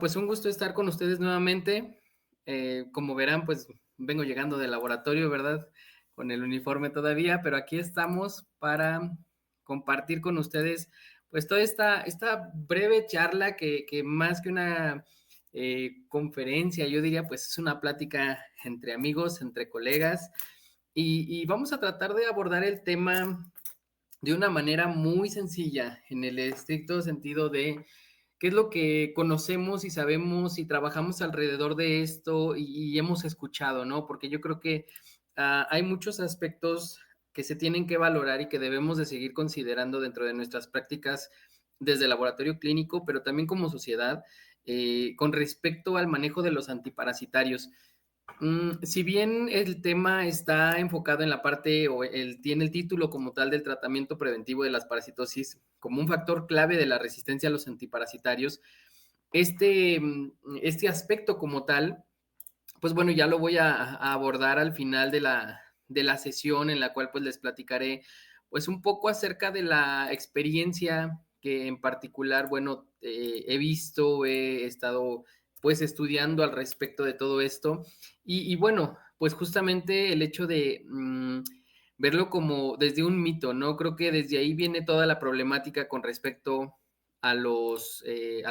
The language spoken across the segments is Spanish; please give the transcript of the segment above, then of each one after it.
Pues un gusto estar con ustedes nuevamente. Como verán, pues vengo llegando del laboratorio, ¿verdad? Con el uniforme todavía, pero aquí estamos para compartir con ustedes, pues toda esta breve charla que más que una conferencia, yo diría, pues es una plática entre amigos, entre colegas, y vamos a tratar de abordar el tema de una manera muy sencilla, en el estricto sentido de qué es lo que conocemos y sabemos y trabajamos alrededor de esto y hemos escuchado, ¿no? Porque yo creo que hay muchos aspectos que se tienen que valorar y que debemos de seguir considerando dentro de nuestras prácticas desde el laboratorio clínico, pero también como sociedad, con respecto al manejo de los antiparasitarios. Si bien el tema está enfocado en la parte o tiene el título como tal del tratamiento preventivo de las parasitosis como un factor clave de la resistencia a los antiparasitarios, este aspecto como tal, pues bueno, ya lo voy a abordar al final de la sesión en la cual pues les platicaré pues un poco acerca de la experiencia que en particular, bueno, he visto, he estado pues estudiando al respecto de todo esto y bueno, pues justamente el hecho de verlo como desde un mito, ¿no? Creo que desde ahí viene toda la problemática con respecto al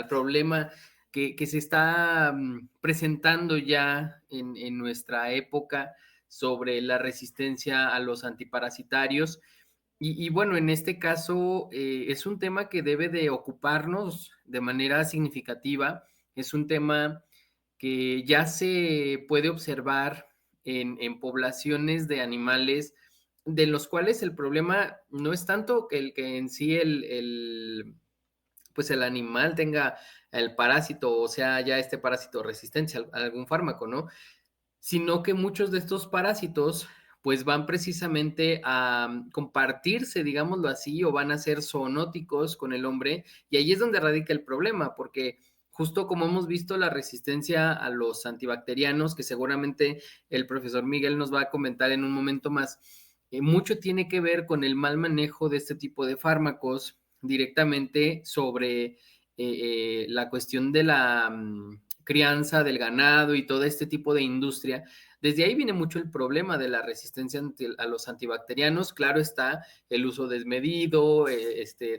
problema que se está presentando ya en nuestra época sobre la resistencia a los antiparasitarios. Y bueno, en este caso es un tema que debe de ocuparnos de manera significativa. Es un tema que ya se puede observar en poblaciones de animales de los cuales el problema no es tanto que el que en sí pues el animal tenga el parásito, o sea, ya este parásito resistencia a algún fármaco, ¿no? Sino que muchos de estos parásitos pues van precisamente a compartirse, digámoslo así, o van a ser zoonóticos con el hombre, y ahí es donde radica el problema, porque justo como hemos visto la resistencia a los antibacterianos, que seguramente el profesor Miguel nos va a comentar en un momento más, mucho tiene que ver con el mal manejo de este tipo de fármacos directamente sobre la cuestión de la crianza del ganado y todo este tipo de industria. Desde ahí viene mucho el problema de la resistencia a los antibacterianos. Claro está el uso desmedido,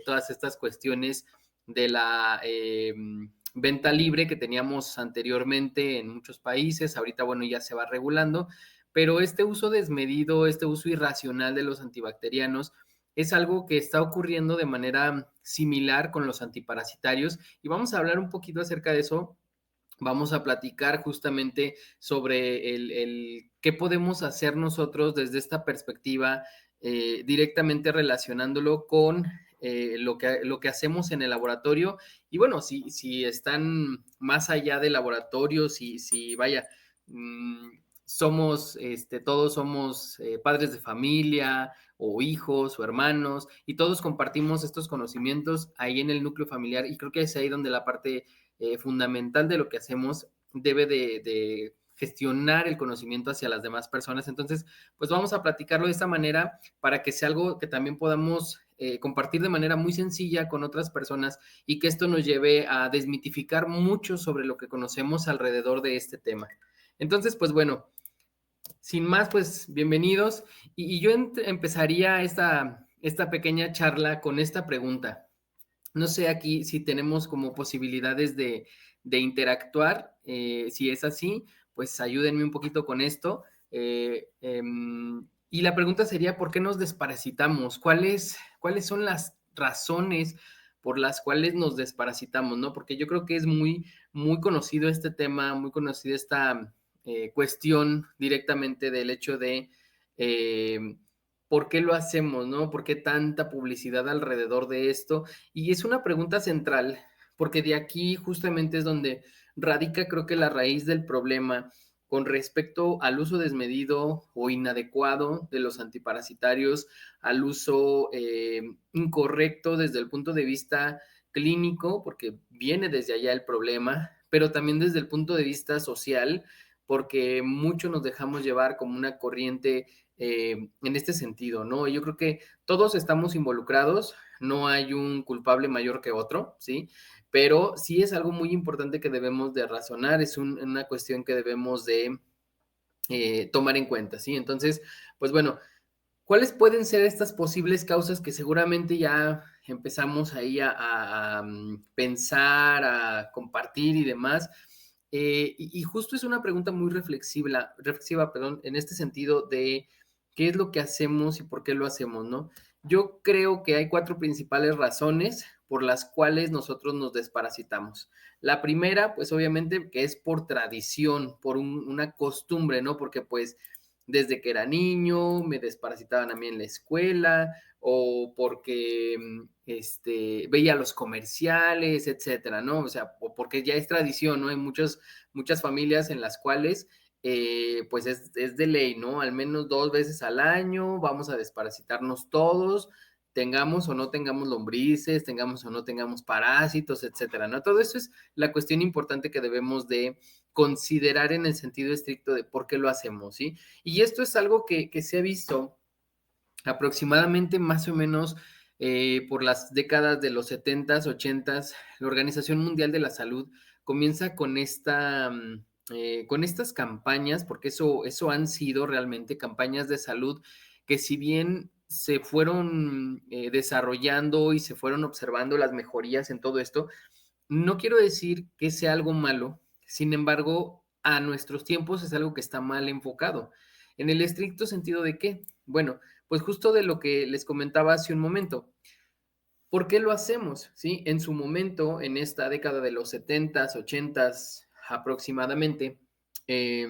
todas estas cuestiones de la venta libre que teníamos anteriormente en muchos países. Ahorita, bueno, ya se va regulando, pero este uso desmedido, este uso irracional de los antibacterianos es algo que está ocurriendo de manera similar con los antiparasitarios y vamos a hablar un poquito acerca de eso. Vamos a platicar justamente sobre el qué podemos hacer nosotros desde esta perspectiva, directamente relacionándolo con lo que hacemos en el laboratorio. Y bueno, si están más allá del laboratorio, si vaya, todos somos padres de familia o hijos o hermanos y todos compartimos estos conocimientos ahí en el núcleo familiar y creo que es ahí donde la parte fundamental de lo que hacemos debe de gestionar el conocimiento hacia las demás personas. Entonces, pues vamos a platicarlo de esta manera para que sea algo que también podamos compartir de manera muy sencilla con otras personas y que esto nos lleve a desmitificar mucho sobre lo que conocemos alrededor de este tema. Entonces, pues bueno, sin más, pues bienvenidos. Y yo empezaría esta pequeña charla con esta pregunta. No sé aquí si tenemos como posibilidades de interactuar. Si es así, pues ayúdenme un poquito con esto. Y la pregunta sería, ¿por qué nos desparasitamos? ¿Cuáles son las razones por las cuales nos desparasitamos, ¿no? Porque yo creo que es muy, muy conocido este tema, muy conocida esta cuestión directamente del hecho de por qué lo hacemos, ¿no? ¿Por qué tanta publicidad alrededor de esto? Y es una pregunta central, porque de aquí justamente es donde radica, creo que la raíz del problema con respecto al uso desmedido o inadecuado de los antiparasitarios, al uso incorrecto desde el punto de vista clínico, porque viene desde allá el problema, pero también desde el punto de vista social, porque mucho nos dejamos llevar como una corriente en este sentido, ¿no? Yo creo que todos estamos involucrados, no hay un culpable mayor que otro, ¿sí? pero sí es algo muy importante que debemos de razonar, es una cuestión que debemos de tomar en cuenta, ¿sí? Entonces, pues bueno, ¿cuáles pueden ser estas posibles causas que seguramente ya empezamos ahí pensar, a compartir y demás? Y justo es una pregunta muy reflexiva, perdón, en este sentido de qué es lo que hacemos y por qué lo hacemos, ¿no? Yo creo que hay cuatro principales razones por las cuales nosotros nos desparasitamos. La primera, pues obviamente que es por tradición, por una costumbre, ¿no? Porque pues desde que era niño, me desparasitaban a mí en la escuela, o porque veía los comerciales, etcétera, ¿no? O sea, o porque ya es tradición, ¿no? Hay muchas familias en las cuales, pues es de ley, ¿no? Al menos 2 veces al año vamos a desparasitarnos todos, tengamos o no tengamos lombrices, tengamos o no tengamos parásitos, etcétera, ¿no? Todo eso es la cuestión importante que debemos de considerar en el sentido estricto de por qué lo hacemos, ¿sí? Y esto es algo que se ha visto aproximadamente más o menos por las décadas de los 70s, 80s. La Organización Mundial de la Salud comienza con estas campañas, porque eso han sido realmente campañas de salud que si bien se fueron desarrollando y se fueron observando las mejorías en todo esto, no quiero decir que sea algo malo, sin embargo, a nuestros tiempos es algo que está mal enfocado. En el estricto sentido de qué? Bueno, pues justo de lo que les comentaba hace un momento. ¿Por qué lo hacemos? ¿Sí? En su momento, en esta década de los 70s, 80s aproximadamente, eh,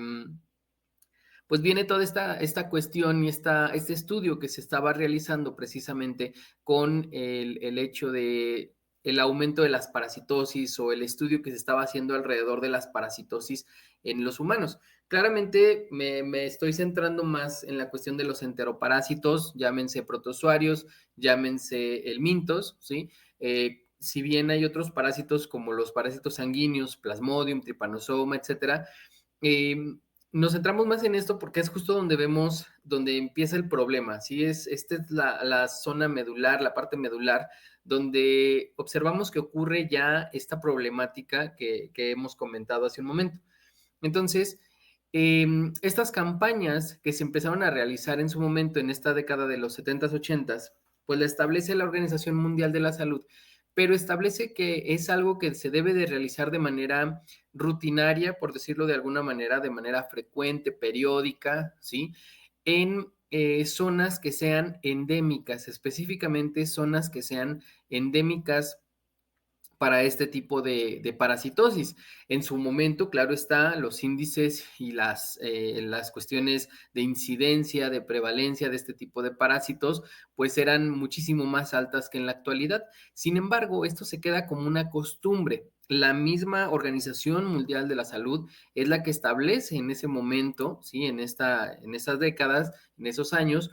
pues viene toda esta cuestión y este estudio que se estaba realizando precisamente con el hecho de el aumento de las parasitosis o el estudio que se estaba haciendo alrededor de las parasitosis en los humanos. Claramente me estoy centrando más en la cuestión de los enteroparásitos, llámense protozoarios, llámense helmintos, ¿sí? Si bien hay otros parásitos como los parásitos sanguíneos, Plasmodium, Trypanosoma, etcétera, eh, nos centramos más en esto porque es justo donde vemos, donde empieza el problema, ¿sí? Esta es la zona medular, la parte medular, donde observamos que ocurre ya esta problemática que hemos comentado hace un momento. Entonces, estas campañas que se empezaron a realizar en su momento, en esta década de los 70s, 80s, pues la establece la Organización Mundial de la Salud, pero establece que es algo que se debe de realizar de manera rutinaria, por decirlo de alguna manera, de manera frecuente, periódica, ¿sí? En zonas que sean endémicas, específicamente zonas que sean endémicas para este tipo de parasitosis. En su momento, claro está, los índices y las cuestiones de incidencia, de prevalencia de este tipo de parásitos, pues eran muchísimo más altas que en la actualidad. Sin embargo, esto se queda como una costumbre. La misma Organización Mundial de la Salud es la que establece en ese momento, ¿sí? En esas décadas, en esos años,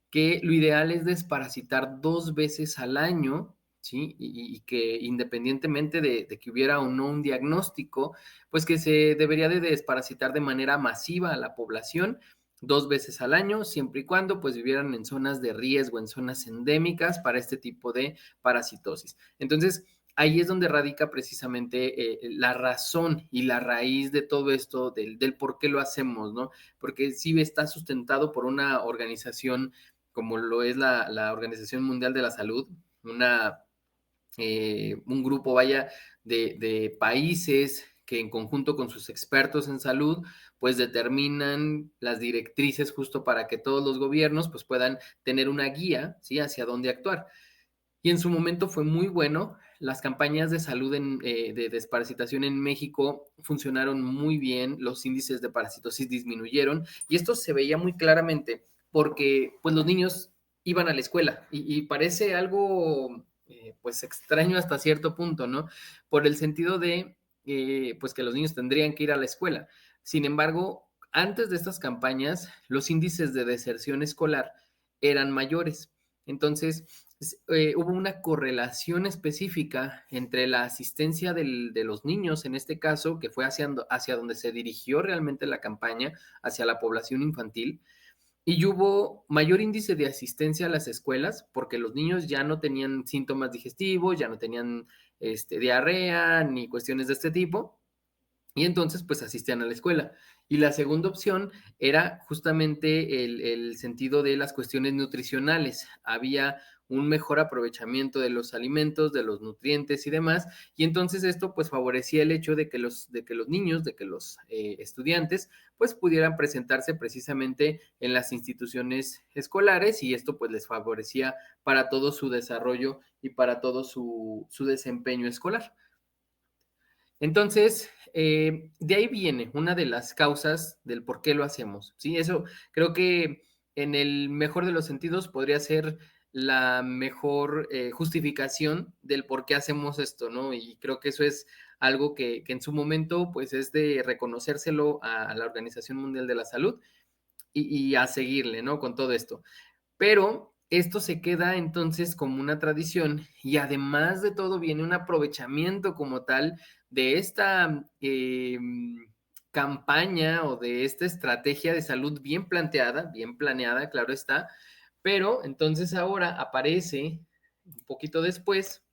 que lo ideal es desparasitar 2 veces al año, ¿sí? Y que independientemente de que hubiera o no un diagnóstico, pues que se debería de desparasitar de manera masiva a la población 2 veces al año, siempre y cuando pues vivieran en zonas de riesgo, en zonas endémicas para este tipo de parasitosis. Entonces, ahí es donde radica precisamente la razón y la raíz de todo esto, del por qué lo hacemos, ¿no? Porque sí está sustentado por una organización como lo es la Organización Mundial de la Salud, un grupo, vaya, de países que en conjunto con sus expertos en salud, pues determinan las directrices justo para que todos los gobiernos pues puedan tener una guía, ¿sí? Hacia dónde actuar. Y en su momento fue muy bueno. Las campañas de salud de desparasitación en México funcionaron muy bien, los índices de parasitosis disminuyeron y esto se veía muy claramente porque pues los niños iban a la escuela y parece algo pues extraño hasta cierto punto, ¿no? Por el sentido de pues que los niños tendrían que ir a la escuela. Sin embargo, antes de estas campañas, los índices de deserción escolar eran mayores. Entonces, hubo una correlación específica entre la asistencia de los niños, en este caso, que fue hacia donde se dirigió realmente la campaña, hacia la población infantil, y hubo mayor índice de asistencia a las escuelas porque los niños ya no tenían síntomas digestivos, ya no tenían diarrea ni cuestiones de este tipo. Y entonces, pues asistían a la escuela. Y la segunda opción era justamente el sentido de las cuestiones nutricionales. Había un mejor aprovechamiento de los alimentos, de los nutrientes y demás. Y entonces esto pues favorecía el hecho de que los niños, de que los estudiantes pues pudieran presentarse precisamente en las instituciones escolares y esto pues les favorecía para todo su desarrollo y para todo su desempeño escolar. Entonces, de ahí viene una de las causas del por qué lo hacemos, ¿sí? Eso creo que en el mejor de los sentidos podría ser la mejor justificación del por qué hacemos esto, ¿no? Y creo que eso es algo que en su momento, pues, es de reconocérselo a la Organización Mundial de la Salud y a seguirle, ¿no? Con todo esto. Pero esto se queda entonces como una tradición y además de todo viene un aprovechamiento como tal de esta campaña o de esta estrategia de salud bien planteada, bien planeada, claro está, pero entonces ahora aparece un poquito después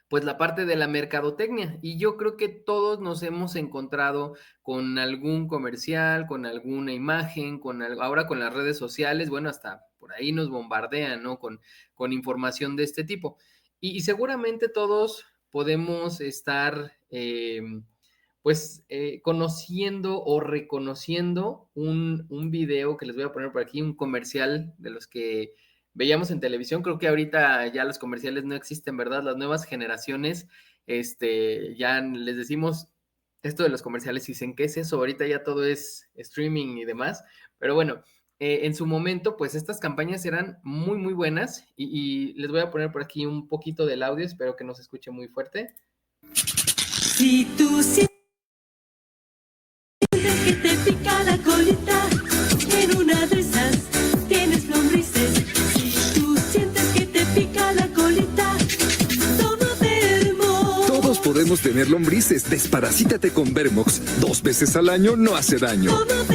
pues la parte de la mercadotecnia. Y yo creo que todos nos hemos encontrado con algún comercial, con alguna imagen, ahora con las redes sociales, bueno, hasta por ahí nos bombardean, ¿no? Con información de este tipo. Y seguramente todos podemos estar, pues, conociendo o reconociendo un video que les voy a poner por aquí, un comercial de los que veíamos en televisión. Creo que ahorita ya los comerciales no existen, ¿verdad? Las nuevas generaciones, ya les decimos esto de los comerciales y dicen, ¿qué es eso? Ahorita ya todo es streaming y demás. Pero bueno, en su momento, pues estas campañas eran muy, muy buenas y les voy a poner por aquí un poquito del audio, espero que no se escuche muy fuerte. Si tú sientes que te pica la colita, en una de esas tienes lombrices. Si tú sientes que te pica la colita, toma Vermox. Todos podemos tener lombrices. Desparasítate con Vermox. 2 veces al año no hace daño. Toma Vermox.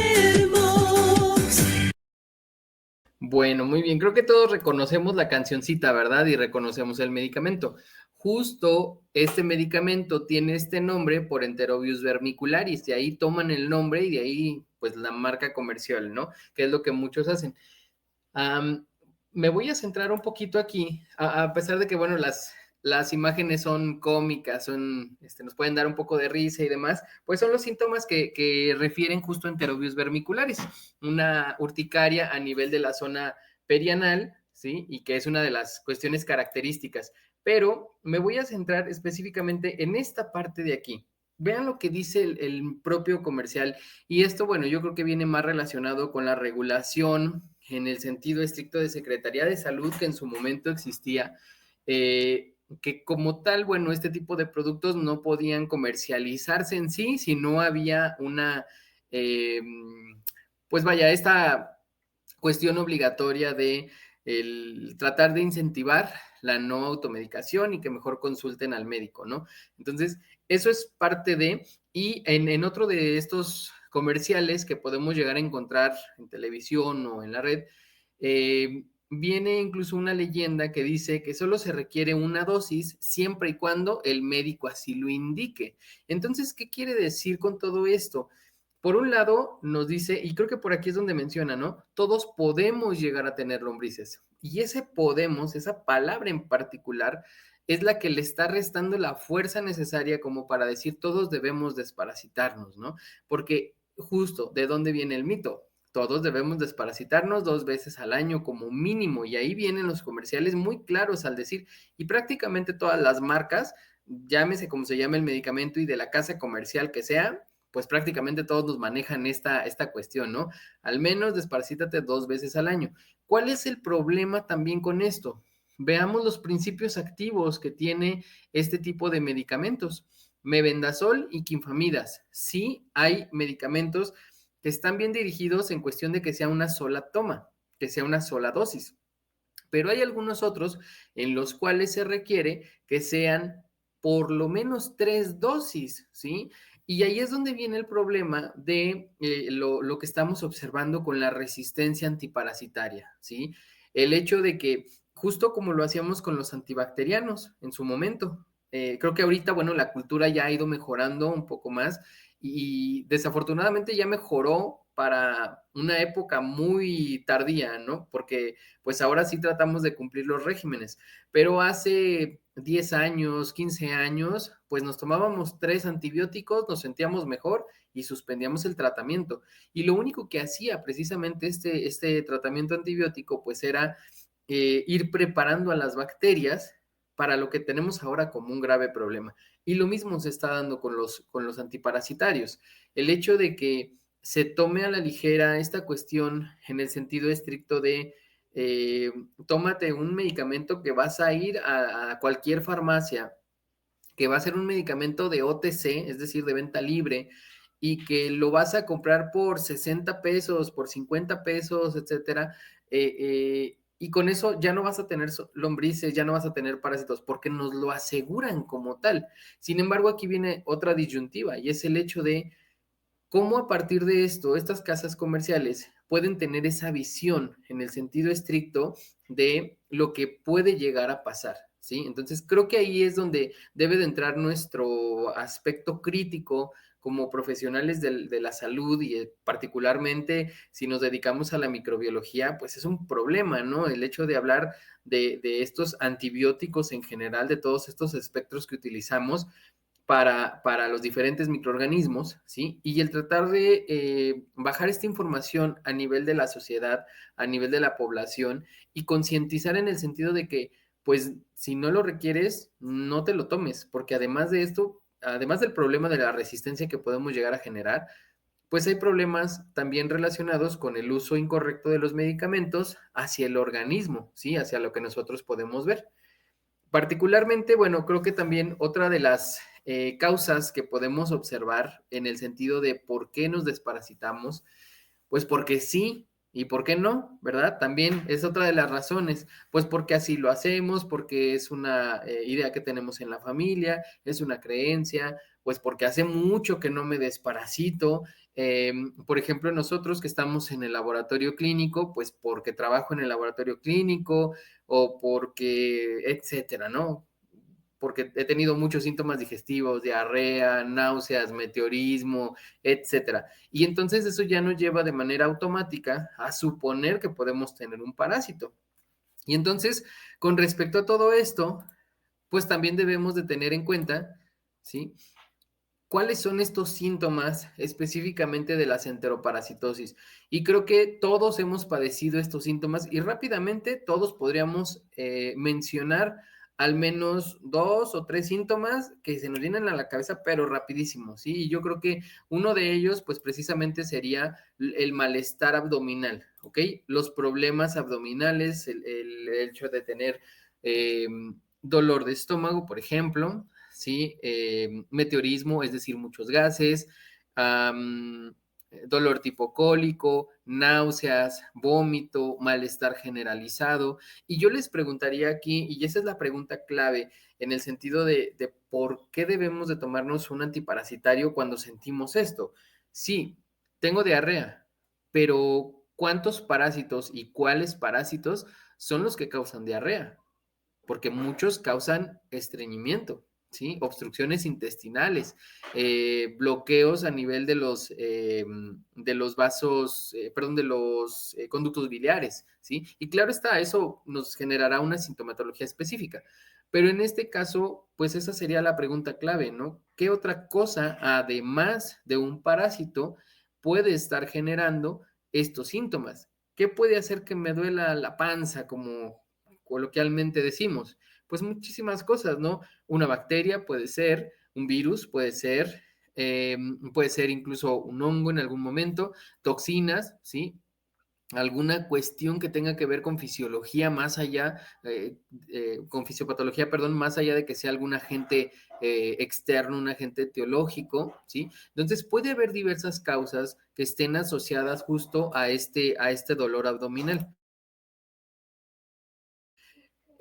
Bueno, muy bien. Creo que todos reconocemos la cancioncita, ¿verdad? Y reconocemos el medicamento. Justo este medicamento tiene este nombre por Enterobius vermicularis. De ahí toman el nombre y de ahí, pues, la marca comercial, ¿no? Que es lo que muchos hacen. Am, Me voy a centrar un poquito aquí, a pesar de que, bueno, las imágenes son cómicas, nos pueden dar un poco de risa y demás, pues son los síntomas que refieren justo a Enterobius vermicularis, una urticaria a nivel de la zona perianal, ¿sí? Y que es una de las cuestiones características. Pero me voy a centrar específicamente en esta parte de aquí. Vean lo que dice el propio comercial. Y esto, bueno, yo creo que viene más relacionado con la regulación en el sentido estricto de Secretaría de Salud que en su momento existía, que como tal, bueno, este tipo de productos no podían comercializarse en sí si no había una, eh, pues vaya, esta cuestión obligatoria de tratar de incentivar la no automedicación y que mejor consulten al médico, ¿no? Entonces, eso es parte de, y en otro de estos comerciales que podemos llegar a encontrar en televisión o en la red, viene incluso una leyenda que dice que solo se requiere una dosis siempre y cuando el médico así lo indique. Entonces, ¿qué quiere decir con todo esto? Por un lado, nos dice, y creo que por aquí es donde menciona, ¿no? Todos podemos llegar a tener lombrices. Y ese podemos, esa palabra en particular, es la que le está restando la fuerza necesaria como para decir todos debemos desparasitarnos, ¿no? Porque justo, ¿de dónde viene el mito? Todos debemos desparasitarnos 2 veces al año como mínimo. Y ahí vienen los comerciales muy claros al decir, y prácticamente todas las marcas, llámese como se llame el medicamento y de la casa comercial que sea, pues prácticamente todos nos manejan esta cuestión, ¿no? Al menos desparasítate 2 veces al año. ¿Cuál es el problema también con esto? Veamos los principios activos que tiene este tipo de medicamentos. Mebendazol y quinfamidas. Sí hay medicamentos que están bien dirigidos en cuestión de que sea una sola toma, que sea una sola dosis. Pero hay algunos otros en los cuales se requiere que sean por lo menos 3 dosis, ¿sí? Y ahí es donde viene el problema de lo que estamos observando con la resistencia antiparasitaria, ¿sí? El hecho de que, justo como lo hacíamos con los antibacterianos en su momento, creo que ahorita, bueno, la cultura ya ha ido mejorando un poco más y desafortunadamente ya mejoró para una época muy tardía, ¿no? Porque pues ahora sí tratamos de cumplir los regímenes, pero hace 10 años, 15 años, pues nos tomábamos 3 antibióticos, nos sentíamos mejor y suspendíamos el tratamiento. Y lo único que hacía precisamente este tratamiento antibiótico, pues era ir preparando a las bacterias para lo que tenemos ahora como un grave problema. Y lo mismo se está dando con los antiparasitarios. El hecho de que se tome a la ligera esta cuestión en el sentido estricto de tómate un medicamento que vas a ir a cualquier farmacia, que va a ser un medicamento de OTC, es decir, de venta libre, y que lo vas a comprar por 60 pesos, por 50 pesos, etcétera, y con eso ya no vas a tener lombrices, ya no vas a tener parásitos, porque nos lo aseguran como tal. Sin embargo, aquí viene otra disyuntiva, y es el hecho de cómo a partir de esto, estas casas comerciales pueden tener esa visión en el sentido estricto de lo que puede llegar a pasar, ¿sí? Entonces, creo que ahí es donde debe de entrar nuestro aspecto crítico como profesionales de la salud y particularmente si nos dedicamos a la microbiología, pues es un problema, ¿no? El hecho de hablar de estos antibióticos en general, de todos estos espectros que utilizamos, para los diferentes microorganismos, ¿sí? Y el tratar de bajar esta información a nivel de la sociedad, a nivel de la población y concientizar en el sentido de que, pues, si no lo requieres, no te lo tomes, porque además de esto, además del problema de la resistencia que podemos llegar a generar, pues hay problemas también relacionados con el uso incorrecto de los medicamentos hacia el organismo, ¿sí? Hacia lo que nosotros podemos ver. Particularmente, bueno, creo que también otra de las causas que podemos observar en el sentido de por qué nos desparasitamos, pues porque sí y por qué no, ¿verdad? También es otra de las razones, pues porque así lo hacemos, porque es una idea que tenemos en la familia, es una creencia, pues porque hace mucho que no me desparasito. Por ejemplo, nosotros que estamos en el laboratorio clínico, pues porque trabajo en el laboratorio clínico o porque, etcétera, ¿no? Porque he tenido muchos síntomas digestivos, diarrea, náuseas, meteorismo, etcétera. Y entonces eso ya nos lleva de manera automática a suponer que podemos tener un parásito. Y entonces, con respecto a todo esto, pues también debemos de tener en cuenta, ¿sí? ¿Cuáles son estos síntomas específicamente de la enteroparasitosis? Y creo que todos hemos padecido estos síntomas y rápidamente todos podríamos mencionar al menos 2 o 3 síntomas que se nos vienen a la cabeza, pero rapidísimo, ¿sí? Y yo creo que uno de ellos, pues precisamente sería el malestar abdominal, ¿ok? Los problemas abdominales, el hecho de tener dolor de estómago, por ejemplo, ¿sí? Meteorismo, es decir, muchos gases, dolor tipo cólico, náuseas, vómito, malestar generalizado. Y yo les preguntaría aquí, y esa es la pregunta clave, en el sentido de por qué debemos de tomarnos un antiparasitario cuando sentimos esto. Sí, tengo diarrea, pero ¿cuántos parásitos y cuáles parásitos son los que causan diarrea? Porque muchos causan estreñimiento, ¿sí? Obstrucciones intestinales, bloqueos a nivel de los vasos, perdón, de los conductos biliares, ¿sí? Y claro está, eso nos generará una sintomatología específica. Pero en este caso, pues esa sería la pregunta clave, ¿no? ¿Qué otra cosa, además de un parásito, puede estar generando estos síntomas? ¿Qué puede hacer que me duela la panza, como coloquialmente decimos? Pues muchísimas cosas, ¿no? Una bacteria puede ser, un virus puede ser incluso un hongo en algún momento, toxinas, ¿sí? Alguna cuestión que tenga que ver con fisiología más allá, con fisiopatología, perdón, más allá de que sea algún agente externo, un agente etiológico, ¿sí? Entonces puede haber diversas causas que estén asociadas justo a este dolor abdominal.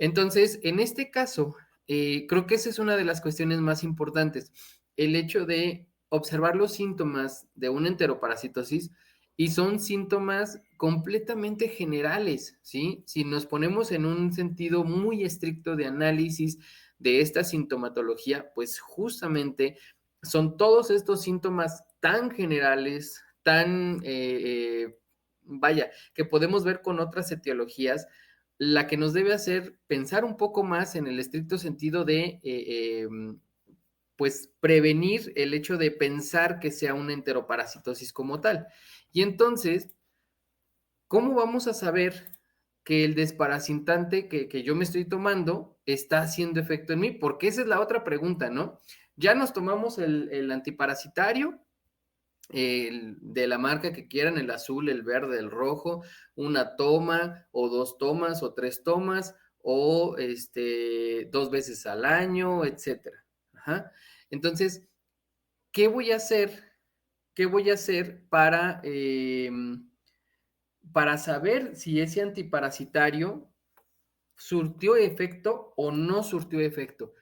Entonces, en este caso, creo que esa es una de las cuestiones más importantes, el hecho de observar los síntomas de una enteroparasitosis y son síntomas completamente generales, ¿sí? Si nos ponemos en un sentido muy estricto de análisis de esta sintomatología, pues justamente son todos estos síntomas tan generales, tan, vaya, que podemos ver con otras etiologías, la que nos debe hacer pensar un poco más en el estricto sentido de, pues, prevenir el hecho de pensar que sea una enteroparasitosis como tal. Y entonces, ¿cómo vamos a saber que el desparasitante que yo me estoy tomando está haciendo efecto en mí? Porque esa es la otra pregunta, ¿no? Ya nos tomamos el antiparasitario, de la marca que quieran, el azul, el verde, el rojo, una toma o 2 tomas o 3 tomas o 2 veces al año, etcétera. Ajá. Entonces, ¿qué voy a hacer? ¿Qué voy a hacer para saber si ese antiparasitario surtió efecto o no surtió efecto?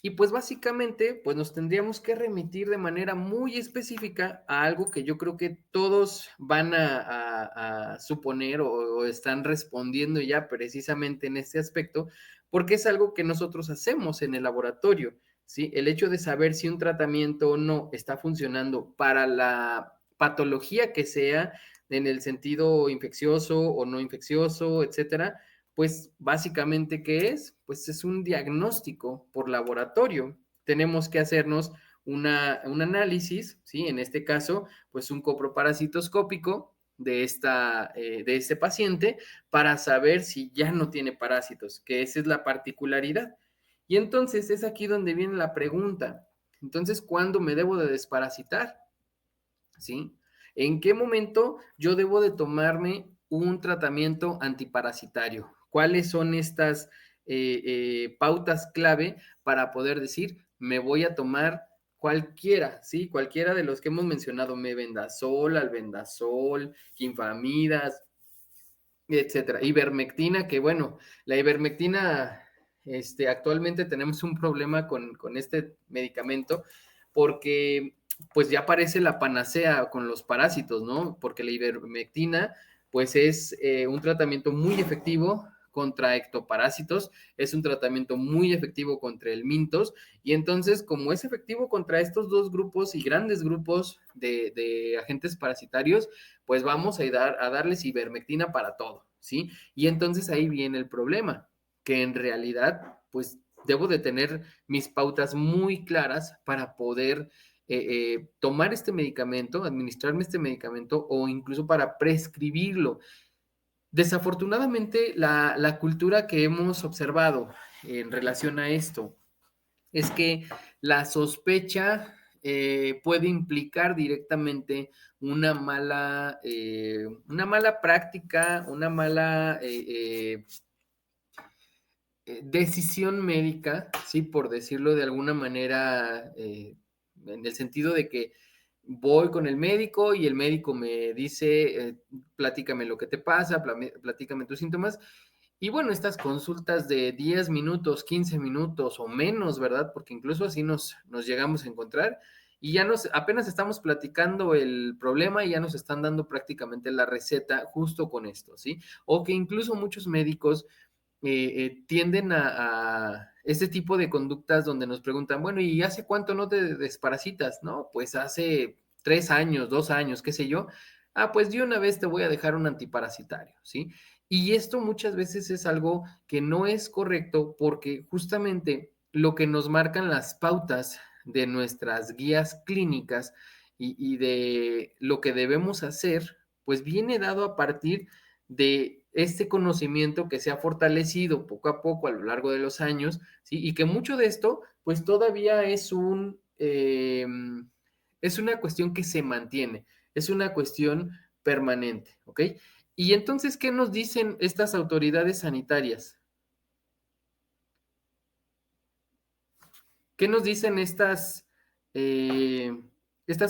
Y pues básicamente, pues nos tendríamos que remitir de manera muy específica a algo que yo creo que todos van a suponer o están respondiendo ya precisamente en este aspecto, porque es algo que nosotros hacemos en el laboratorio, ¿sí? El hecho de saber si un tratamiento o no está funcionando para la patología que sea, en el sentido infeccioso o no infeccioso, etcétera, pues básicamente, ¿qué es? Pues es un diagnóstico por laboratorio. Tenemos que hacernos un análisis, ¿sí? En este caso, pues un coproparasitoscópico de este paciente para saber si ya no tiene parásitos, que esa es la particularidad. Y entonces es aquí donde viene la pregunta. Entonces, ¿cuándo me debo de desparasitar? ¿Sí? ¿En qué momento yo debo de tomarme un tratamiento antiparasitario? ¿Cuáles son estas pautas clave para poder decir, me voy a tomar cualquiera, ¿sí? Cualquiera de los que hemos mencionado, mebendazol, albendazol, quinfamidas, etcétera. Ivermectina, que bueno, la ivermectina, actualmente tenemos un problema con este medicamento porque pues ya parece la panacea con los parásitos, ¿no? Porque la ivermectina pues es un tratamiento muy efectivo contra ectoparásitos, es un tratamiento muy efectivo contra el mintos, y entonces como es efectivo contra estos dos grupos y grandes grupos de agentes parasitarios, pues vamos a darles ivermectina para todo, ¿sí? Y entonces ahí viene el problema, que en realidad, pues debo de tener mis pautas muy claras para poder tomar este medicamento, administrarme este medicamento o incluso para prescribirlo. Desafortunadamente, la cultura que hemos observado en relación a esto es que la sospecha puede implicar directamente una mala práctica, una mala decisión médica, ¿sí? Por decirlo de alguna manera, en el sentido de que voy con el médico y el médico me dice, platícame lo que te pasa, platícame tus síntomas, y bueno, estas consultas de 10 minutos, 15 minutos o menos, ¿verdad? Porque incluso así nos llegamos a encontrar y ya apenas estamos platicando el problema y ya nos están dando prácticamente la receta justo con esto, ¿sí? O que incluso muchos médicos tienden a este tipo de conductas donde nos preguntan, bueno, ¿y hace cuánto no te desparasitas? No, pues hace 3 años, 2 años, qué sé yo. Ah, pues de una vez te voy a dejar un antiparasitario, ¿sí? Y esto muchas veces es algo que no es correcto porque justamente lo que nos marcan las pautas de nuestras guías clínicas y de lo que debemos hacer, pues viene dado a partir de este conocimiento que se ha fortalecido poco a poco a lo largo de los años, ¿sí? Y que mucho de esto, pues todavía es una cuestión que se mantiene, es una cuestión permanente, ¿ok? Y entonces, ¿qué nos dicen estas autoridades sanitarias? ¿Qué nos dicen estas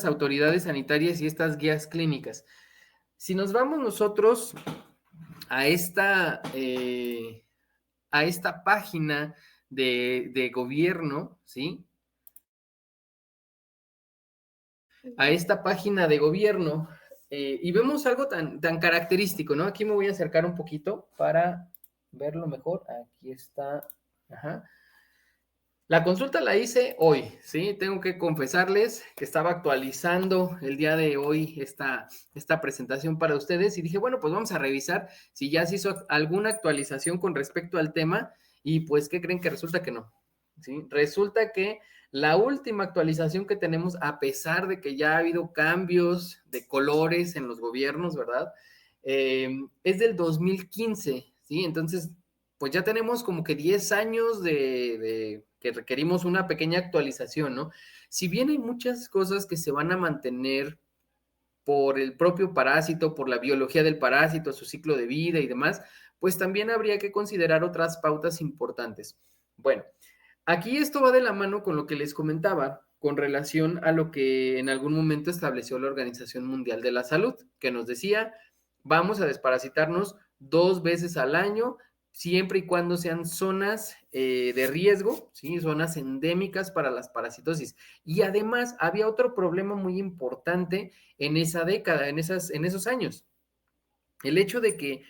autoridades sanitarias y estas guías clínicas? Si nos vamos nosotros a a esta página de gobierno, ¿sí? A esta página de gobierno y vemos algo tan característico, ¿no? Aquí me voy a acercar un poquito para verlo mejor. Aquí está. Ajá. La consulta la hice hoy, ¿sí? Tengo que confesarles que estaba actualizando el día de hoy esta presentación para ustedes y dije, bueno, pues vamos a revisar si ya se hizo alguna actualización con respecto al tema y pues, ¿qué creen? Que resulta que no, ¿sí? Resulta que la última actualización que tenemos, a pesar de que ya ha habido cambios de colores en los gobiernos, ¿verdad? Es del 2015, ¿sí? Entonces, pues ya tenemos como que 10 años de que requerimos una pequeña actualización, ¿no? Si bien hay muchas cosas que se van a mantener por el propio parásito, por la biología del parásito, su ciclo de vida y demás, pues también habría que considerar otras pautas importantes. Bueno, aquí esto va de la mano con lo que les comentaba con relación a lo que en algún momento estableció la Organización Mundial de la Salud, que nos decía, vamos a desparasitarnos 2 veces al año, siempre y cuando sean zonas de riesgo, ¿sí? Zonas endémicas para las parasitosis. Y además había otro problema muy importante en esa década, en esos años. El hecho de que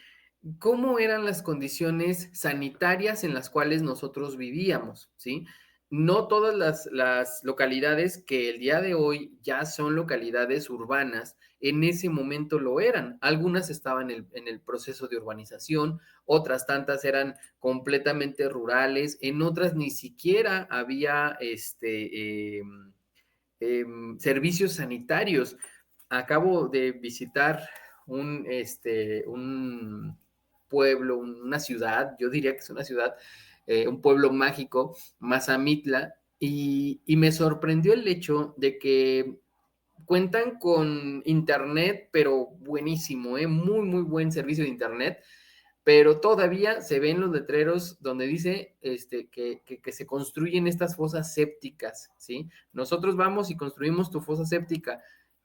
cómo eran las condiciones sanitarias en las cuales nosotros vivíamos, ¿sí? No todas las localidades que el día de hoy ya son localidades urbanas, en ese momento lo eran. Algunas estaban en el proceso de urbanización, otras tantas eran completamente rurales, en otras ni siquiera había servicios sanitarios. Acabo de visitar un pueblo, una ciudad, yo diría que es una ciudad, un pueblo mágico, Mazamitla, y me sorprendió el hecho de que cuentan con internet, pero buenísimo, muy, muy buen servicio de internet, pero todavía se ven los letreros donde dice que se construyen estas fosas sépticas, ¿sí? Nosotros vamos y construimos tu fosa séptica.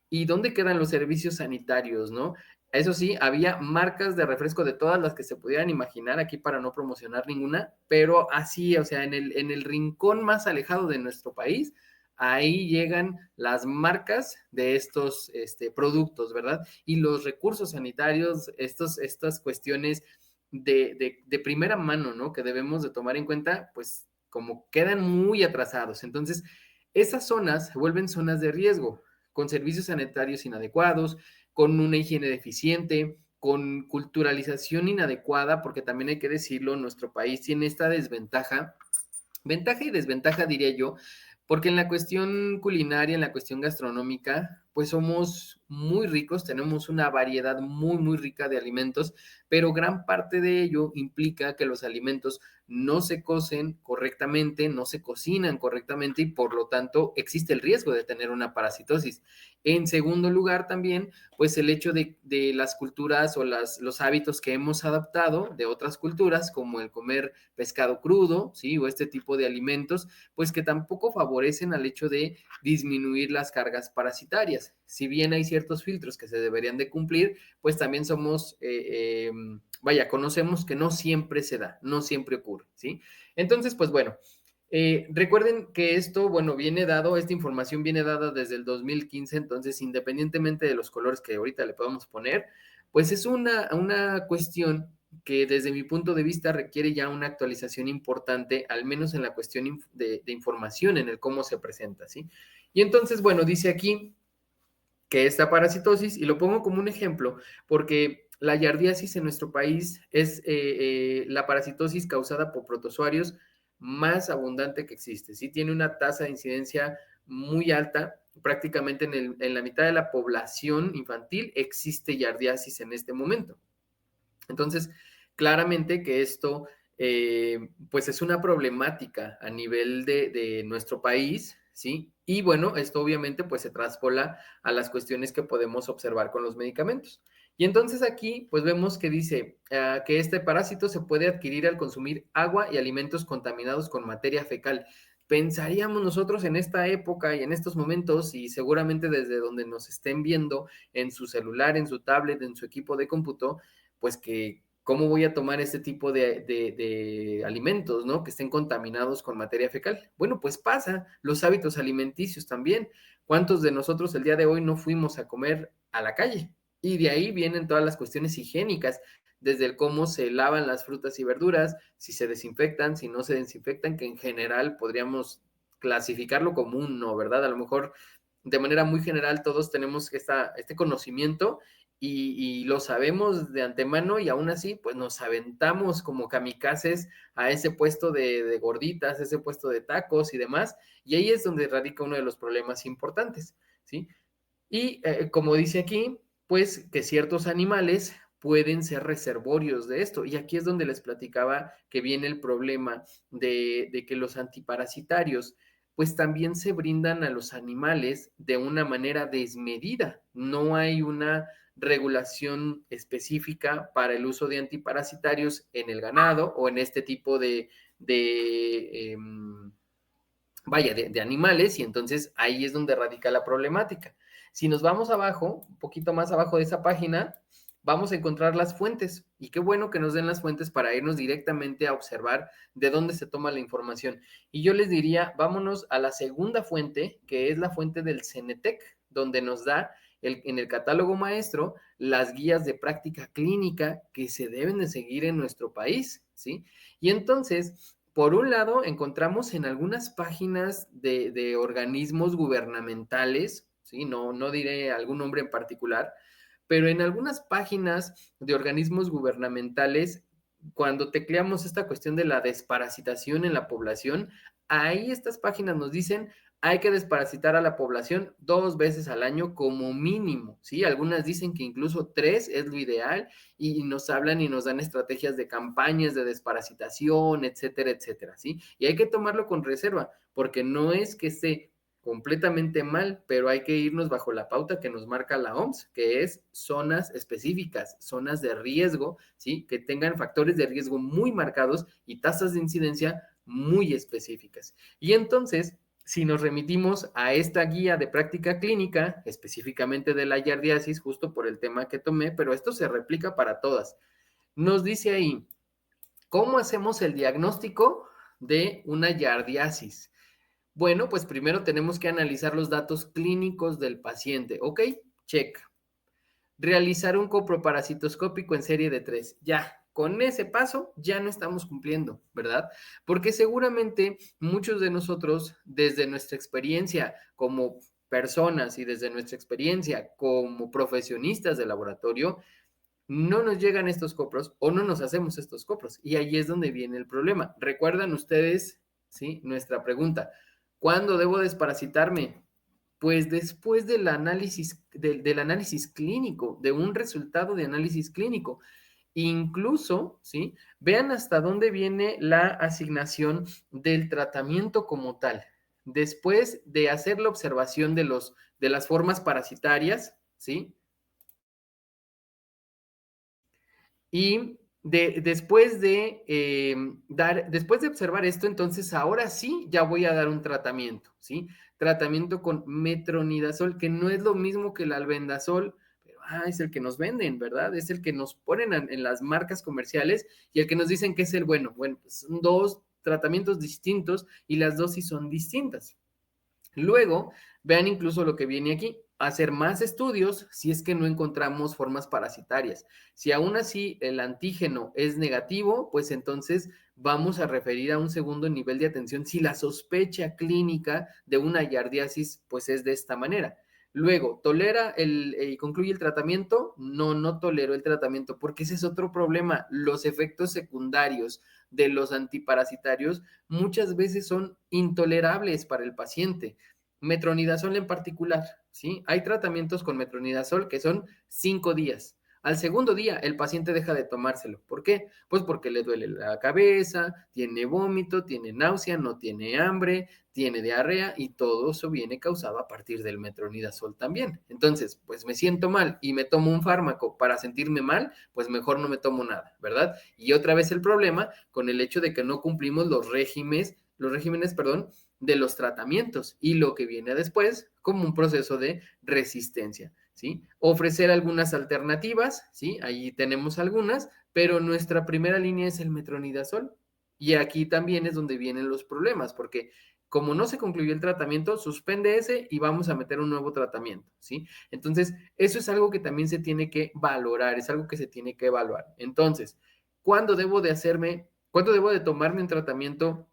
¿Y dónde quedan los servicios sanitarios, no? Eso sí, había marcas de refresco de todas las que se pudieran imaginar aquí para no promocionar ninguna, pero así, o sea, en el rincón más alejado de nuestro país, ahí llegan las marcas de estos productos, ¿verdad? Y los recursos sanitarios, estas cuestiones de primera mano, ¿no? Que debemos de tomar en cuenta, pues como quedan muy atrasados. Entonces, esas zonas se vuelven zonas de riesgo, con servicios sanitarios inadecuados, con una higiene deficiente, con culturalización inadecuada, porque también hay que decirlo, nuestro país tiene esta desventaja, ventaja y desventaja diría yo, porque en la cuestión culinaria, en la cuestión gastronómica, pues somos muy ricos, tenemos una variedad muy, muy rica de alimentos, pero gran parte de ello implica que los alimentos no se cocen correctamente, no se cocinan correctamente y por lo tanto existe el riesgo de tener una parasitosis. En segundo lugar también, pues el hecho de las culturas o los hábitos que hemos adaptado de otras culturas, como el comer pescado crudo, ¿sí? O este tipo de alimentos, pues que tampoco favorecen al hecho de disminuir las cargas parasitarias. Si bien hay ciertos filtros que se deberían de cumplir, pues también conocemos que no siempre se da, no siempre ocurre, ¿sí? Entonces, pues bueno, recuerden que esto, bueno, esta información viene dada desde el 2015, entonces independientemente de los colores que ahorita le podamos poner, pues es una cuestión que desde mi punto de vista requiere ya una actualización importante, al menos en la cuestión de información, en el cómo se presenta, ¿sí? Y entonces, bueno, dice aquí que esta parasitosis, y lo pongo como un ejemplo, porque la yardiasis en nuestro país es la parasitosis causada por protozoarios más abundante que existe, ¿sí? Tiene una tasa de incidencia muy alta, prácticamente en la mitad de la población infantil existe yardiasis en este momento. Entonces, claramente que esto, pues es una problemática a nivel de nuestro país, ¿sí? Y bueno, esto obviamente pues se traspola a las cuestiones que podemos observar con los medicamentos. Y entonces aquí pues vemos que dice que este parásito se puede adquirir al consumir agua y alimentos contaminados con materia fecal. Pensaríamos nosotros en esta época y en estos momentos, y seguramente desde donde nos estén viendo en su celular, en su tablet, en su equipo de cómputo, pues que cómo voy a tomar este tipo de alimentos, ¿no? Que estén contaminados con materia fecal. Bueno, pues pasa, los hábitos alimenticios también. ¿Cuántos de nosotros el día de hoy no fuimos a comer a la calle? Y de ahí vienen todas las cuestiones higiénicas. desde el cómo se lavan las frutas y verduras, si se desinfectan, si no se desinfectan, que en general podríamos clasificarlo como un no, ¿verdad? A lo mejor de manera muy general todos tenemos este conocimiento y lo sabemos de antemano y aún así pues nos aventamos como kamikazes a ese puesto de gorditas, ese puesto de tacos y demás, y ahí es donde radica uno de los problemas importantes, ¿sí? Y como dice aquí, pues que ciertos animales pueden ser reservorios de esto. Y aquí es donde les platicaba que viene el problema de que los antiparasitarios pues también se brindan a los animales de una manera desmedida. No hay una regulación específica para el uso de antiparasitarios en el ganado o en este tipo de vaya, de animales, y entonces ahí es donde radica la problemática. Si nos vamos abajo, un poquito más abajo de esa página, vamos a encontrar las fuentes. Y qué bueno que nos den las fuentes para irnos directamente a observar de dónde se toma la información. Y yo les diría, vámonos a la segunda fuente, que es la fuente del Cenetec, donde nos da en el catálogo maestro las guías de práctica clínica que se deben de seguir en nuestro país, ¿sí? Y entonces, por un lado, encontramos en algunas páginas de organismos gubernamentales, ¿sí? No diré algún nombre en particular, pero en algunas páginas de organismos gubernamentales, cuando tecleamos esta cuestión de la desparasitación en la población, ahí estas páginas nos dicen hay que desparasitar a la población 2 veces al año como mínimo, ¿sí? Algunas dicen que incluso 3 es lo ideal y nos hablan y nos dan estrategias de campañas de desparasitación, etcétera, etcétera, ¿sí? Y hay que tomarlo con reserva, porque no es que esté completamente mal, pero hay que irnos bajo la pauta que nos marca la OMS, que es zonas específicas, zonas de riesgo, ¿sí? Que tengan factores de riesgo muy marcados y tasas de incidencia muy específicas. Y entonces, si nos remitimos a esta guía de práctica clínica, específicamente de la yardiasis, justo por el tema que tomé, pero esto se replica para todas, nos dice ahí, ¿cómo hacemos el diagnóstico de una yardiasis? Bueno, pues primero tenemos que analizar los datos clínicos del paciente. Ok, check. Realizar un coproparasitoscópico en serie de 3. Ya, con ese paso ya no estamos cumpliendo, ¿verdad? Porque seguramente muchos de nosotros, desde nuestra experiencia como personas y desde nuestra experiencia como profesionistas de laboratorio, no nos llegan estos copros o no nos hacemos estos copros. Y ahí es donde viene el problema. ¿Recuerdan ustedes, sí, nuestra pregunta? ¿Cuándo debo desparasitarme? Pues después del análisis clínico, de un resultado de análisis clínico. Incluso, ¿sí? Vean hasta dónde viene la asignación del tratamiento como tal. Después de hacer la observación de las formas parasitarias, ¿sí? Y después de observar esto, entonces ahora sí ya voy a dar un tratamiento, ¿sí? Tratamiento con metronidazol, que no es lo mismo que el albendazol, pero es el que nos venden, ¿verdad? Es el que nos ponen en las marcas comerciales y el que nos dicen que es el bueno. Bueno, pues son 2 tratamientos distintos y las dosis son distintas. Luego, vean incluso lo que viene aquí, hacer más estudios si es que no encontramos formas parasitarias. Si aún así el antígeno es negativo, pues entonces vamos a referir a un segundo nivel de atención si la sospecha clínica de una yardiasis pues es de esta manera. Luego, ¿tolera y concluye el tratamiento? No, no tolero el tratamiento porque ese es otro problema. Los efectos secundarios de los antiparasitarios muchas veces son intolerables para el paciente. Metronidazol en particular, ¿sí? Hay tratamientos con metronidazol que son 5 días. Al segundo día, el paciente deja de tomárselo. ¿Por qué? Pues porque le duele la cabeza, tiene vómito, tiene náusea, no tiene hambre, tiene diarrea y todo eso viene causado a partir del metronidazol también. Entonces, pues me siento mal y me tomo un fármaco para sentirme mal, pues mejor no me tomo nada, ¿verdad? Y otra vez el problema con el hecho de que no cumplimos los regímenes, de los tratamientos y lo que viene después como un proceso de resistencia, ¿sí? Ofrecer algunas alternativas, ¿sí? Ahí tenemos algunas, pero nuestra primera línea es el metronidazol. Y aquí también es donde vienen los problemas, porque Como no se concluyó el tratamiento, suspende ese y vamos a meter un nuevo tratamiento, ¿sí? Entonces, eso es algo que también se tiene que valorar, es algo que se tiene que evaluar. Entonces, cuándo debo de tomarme un tratamiento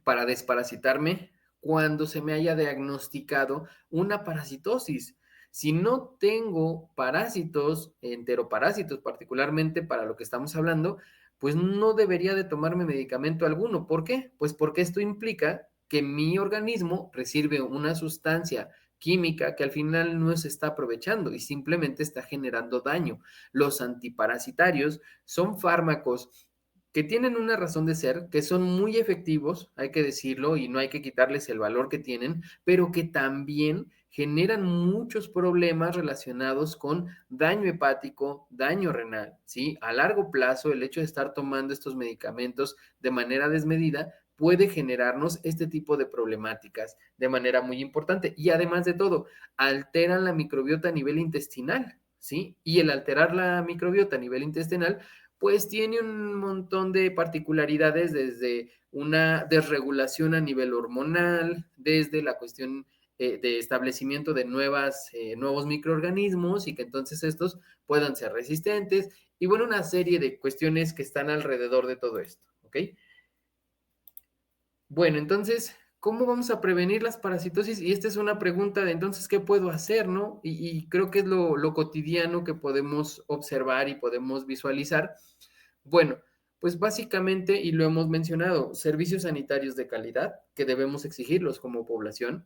para desparasitarme? Cuando se me haya diagnosticado una parasitosis. Si no tengo parásitos, enteroparásitos particularmente para lo que estamos hablando, pues no debería de tomarme medicamento alguno. ¿Por qué? Pues porque esto implica que mi organismo recibe una sustancia química que al final no se está aprovechando y simplemente está generando daño. Los antiparasitarios son fármacos que tienen una razón de ser, que son muy efectivos, hay que decirlo, y no hay que quitarles el valor que tienen, pero que también generan muchos problemas relacionados con daño hepático, daño renal, ¿sí? A largo plazo, el hecho de estar tomando estos medicamentos de manera desmedida puede generarnos este tipo de problemáticas de manera muy importante. Y además de todo, alteran la microbiota a nivel intestinal, ¿sí? Y el alterar la microbiota a nivel intestinal pues tiene un montón de particularidades desde una desregulación a nivel hormonal, desde la cuestión de establecimiento de nuevos microorganismos y que entonces estos puedan ser resistentes y bueno, una serie de cuestiones que están alrededor de todo esto, ¿ok? Bueno, entonces, ¿cómo vamos a prevenir las parasitosis? Y esta es una pregunta de entonces, ¿qué puedo hacer, no? Y creo que es lo cotidiano que podemos observar y podemos visualizar. Bueno, pues básicamente, y lo hemos mencionado, servicios sanitarios de calidad que debemos exigirlos como población,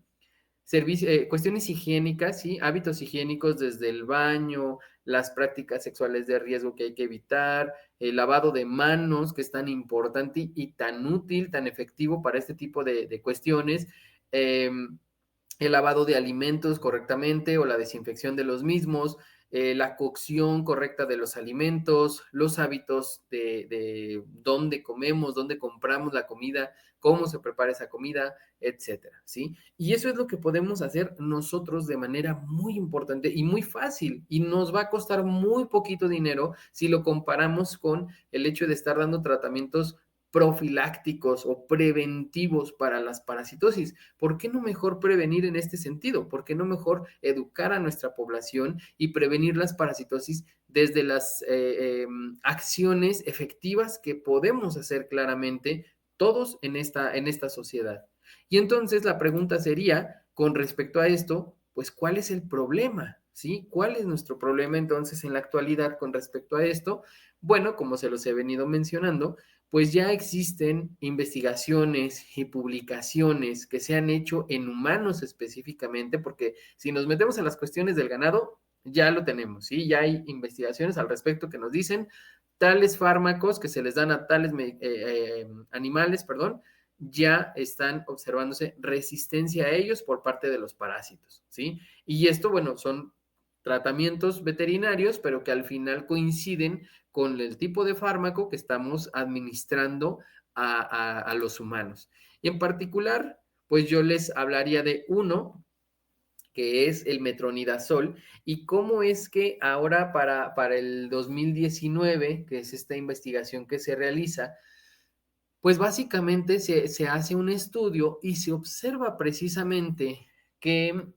cuestiones higiénicas, ¿sí? Hábitos higiénicos desde el baño, las prácticas sexuales de riesgo que hay que evitar, el lavado de manos, que es tan importante y tan útil, tan efectivo para este tipo de cuestiones, eh, el lavado de alimentos correctamente o la desinfección de los mismos, la cocción correcta de los alimentos, los hábitos de dónde comemos, dónde compramos la comida, cómo se prepara esa comida, etcétera, ¿sí? Y eso es lo que podemos hacer nosotros de manera muy importante y muy fácil y nos va a costar muy poquito dinero si lo comparamos con el hecho de estar dando tratamientos profilácticos o preventivos para las parasitosis. ¿Por qué no mejor prevenir en este sentido? ¿Por qué no mejor educar a nuestra población y prevenir las parasitosis desde las acciones efectivas que podemos hacer claramente todos en esta sociedad? Y entonces la pregunta sería, con respecto a esto, pues, ¿cuál es el problema? ¿Sí? ¿Cuál es nuestro problema entonces en la actualidad con respecto a esto? Bueno, como se los he venido mencionando, pues ya existen investigaciones y publicaciones que se han hecho en humanos específicamente, porque si nos metemos en las cuestiones del ganado, ya lo tenemos, ¿sí? Ya hay investigaciones al respecto que nos dicen tales fármacos que se les dan a tales animales, perdón, ya están observándose resistencia a ellos por parte de los parásitos, ¿sí? Y esto, bueno, son tratamientos veterinarios, pero que al final coinciden con el tipo de fármaco que estamos administrando a los humanos. Y en particular, pues yo les hablaría de uno que es el metronidazol, y cómo es que ahora para el 2019, que es esta investigación que se realiza, pues básicamente se hace un estudio y se observa precisamente que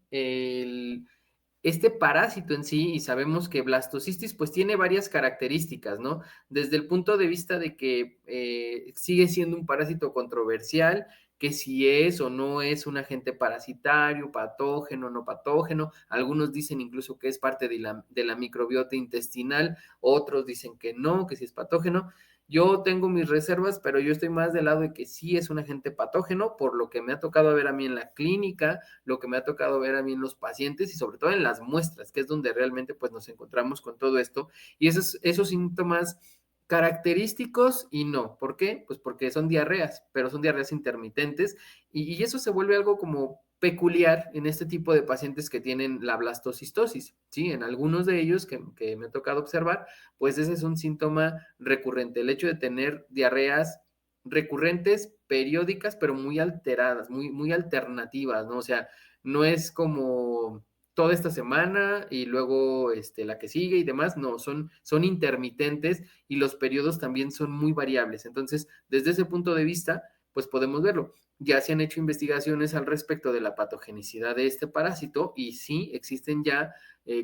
este parásito en sí, y sabemos que blastocisis pues tiene varias características, ¿no? Desde el punto de vista de que sigue siendo un parásito controversial, que si es o no es un agente parasitario, patógeno, no patógeno, algunos dicen incluso que es parte de la microbiota intestinal, otros dicen que no, que sí es patógeno. Yo tengo mis reservas, pero yo estoy más del lado de que sí es un agente patógeno, por lo que me ha tocado ver a mí en la clínica, lo que me ha tocado ver a mí en los pacientes y sobre todo en las muestras, que es donde realmente pues nos encontramos con todo esto. Y esos síntomas característicos y no. ¿Por qué? Pues porque son diarreas, pero son diarreas intermitentes y eso se vuelve algo como peculiar en este tipo de pacientes que tienen la blastocistosis, ¿sí? En algunos de ellos que me ha tocado observar, pues ese es un síntoma recurrente, el hecho de tener diarreas recurrentes, periódicas, pero muy alteradas, muy alternativas, ¿no? O sea, no es como toda esta semana y luego la que sigue y demás, no, son intermitentes y los periodos también son muy variables. Entonces, desde ese punto de vista, pues podemos verlo. ya se han hecho investigaciones al respecto de la patogenicidad de este parásito y sí existen ya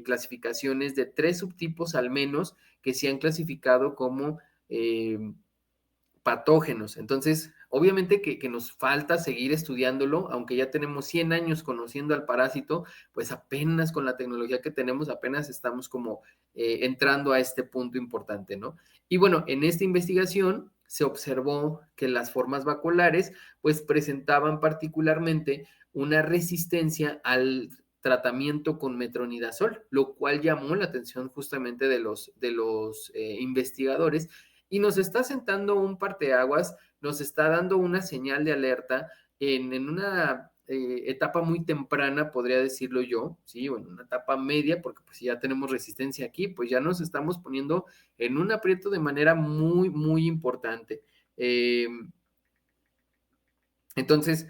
clasificaciones de 3 subtipos al menos que se han clasificado como patógenos. Entonces, obviamente que nos falta seguir estudiándolo, aunque ya tenemos 100 años conociendo al parásito, pues apenas con la tecnología que tenemos, apenas estamos como entrando a este punto importante, ¿no? Y bueno, en esta investigación se observó que las formas vaculares pues presentaban particularmente una resistencia al tratamiento con metronidazol, lo cual llamó la atención justamente de los investigadores y nos está sentando un parteaguas, nos está dando una señal de alerta en una etapa muy temprana, podría decirlo yo, ¿sí? O en una etapa media, porque pues si ya tenemos resistencia aquí, pues ya nos estamos poniendo en un aprieto de manera muy, muy importante. Entonces,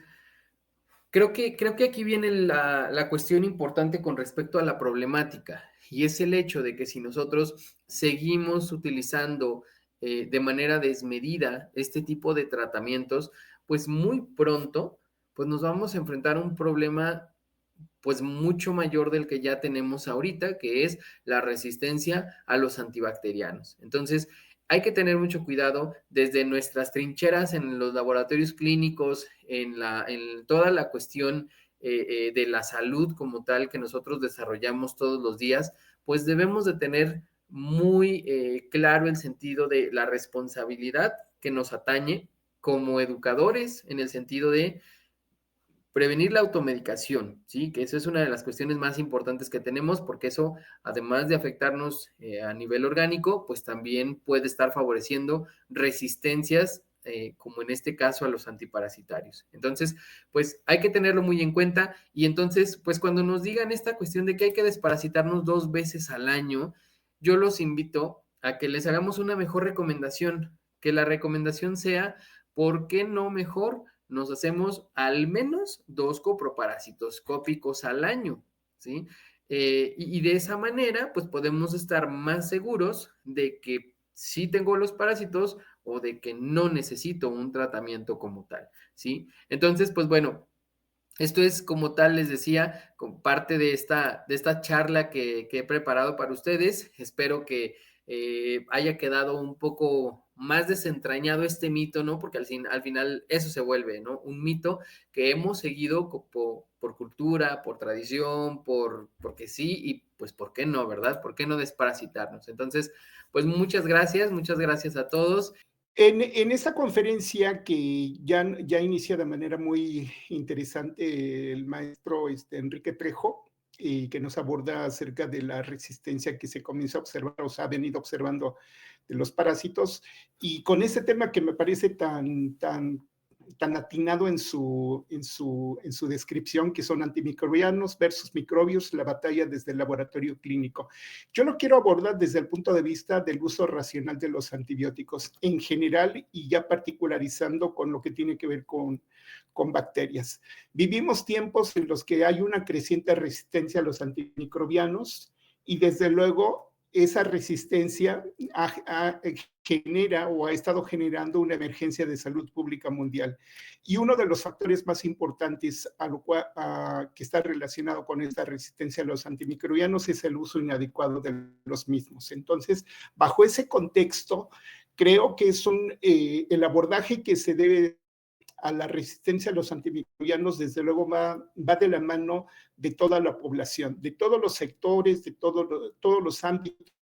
creo que aquí viene la cuestión importante con respecto a la problemática, y es el hecho de que si nosotros seguimos utilizando de manera desmedida este tipo de tratamientos, pues muy pronto, pues nos vamos a enfrentar a un problema pues mucho mayor del que ya tenemos ahorita, que es la resistencia a los antibacterianos. Entonces, hay que tener mucho cuidado desde nuestras trincheras en los laboratorios clínicos, en toda la cuestión de la salud como tal que nosotros desarrollamos todos los días, pues debemos de tener muy claro el sentido de la responsabilidad que nos atañe como educadores en el sentido de prevenir la automedicación, ¿sí? Que eso es una de las cuestiones más importantes que tenemos, porque eso, además de afectarnos a nivel orgánico, pues también puede estar favoreciendo resistencias, como en este caso a los antiparasitarios. Entonces, pues hay que tenerlo muy en cuenta y entonces, pues cuando nos digan esta cuestión de que hay que desparasitarnos 2 veces al año, yo los invito a que les hagamos una mejor recomendación, que la recomendación sea, ¿por qué no mejor nos hacemos al menos 2 coproparásitos cópicos al año, ¿sí? Y de esa manera, pues podemos estar más seguros de que sí tengo los parásitos o de que no necesito un tratamiento como tal, ¿sí? Entonces, pues bueno, esto es como tal, les decía, con parte de esta charla que he preparado para ustedes. Espero que haya quedado un poco más desentrañado este mito, ¿no? Porque al final eso se vuelve, ¿no? Un mito que hemos seguido por cultura, por tradición, porque sí, y pues ¿por qué no, verdad? ¿Por qué no desparasitarnos? Entonces, pues muchas gracias a todos. En esa conferencia que ya inicia de manera muy interesante el maestro Enrique Trejo, y que nos aborda acerca de la resistencia que se comienza a observar o se ha venido observando de los parásitos, y con ese tema que me parece tan atinado en su descripción, que son antimicrobianos versus microbios, la batalla desde el laboratorio clínico. Yo lo quiero abordar desde el punto de vista del uso racional de los antibióticos en general y ya particularizando con lo que tiene que ver con bacterias. Vivimos tiempos en los que hay una creciente resistencia a los antimicrobianos y desde luego esa resistencia genera o ha estado generando una emergencia de salud pública mundial. Y uno de los factores más importantes que está relacionado con esta resistencia a los antimicrobianos es el uso inadecuado de los mismos. Entonces, bajo ese contexto, creo que es el abordaje que se debe a la resistencia a los antimicrobianos, desde luego va de la mano de toda la población, de todos los sectores, de todos los ámbitos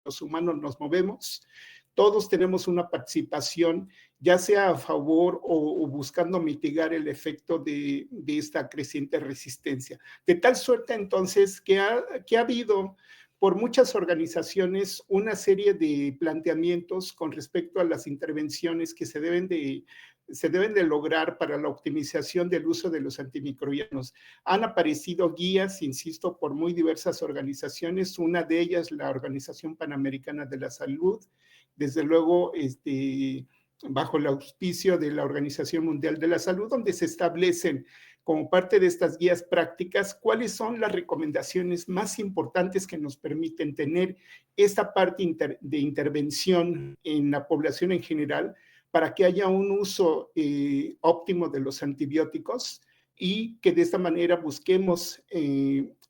los humanos nos movemos. Todos tenemos una participación, ya sea a favor o buscando mitigar el efecto de esta creciente resistencia. De tal suerte, entonces, que ha habido por muchas organizaciones una serie de planteamientos con respecto a las intervenciones que se deben de lograr para la optimización del uso de los antimicrobianos. Han aparecido guías, insisto, por muy diversas organizaciones, una de ellas la Organización Panamericana de la Salud, desde luego bajo el auspicio de la Organización Mundial de la Salud, donde se establecen como parte de estas guías prácticas cuáles son las recomendaciones más importantes que nos permiten tener esta parte de intervención en la población en general para que haya un uso óptimo de los antibióticos y que de esta manera busquemos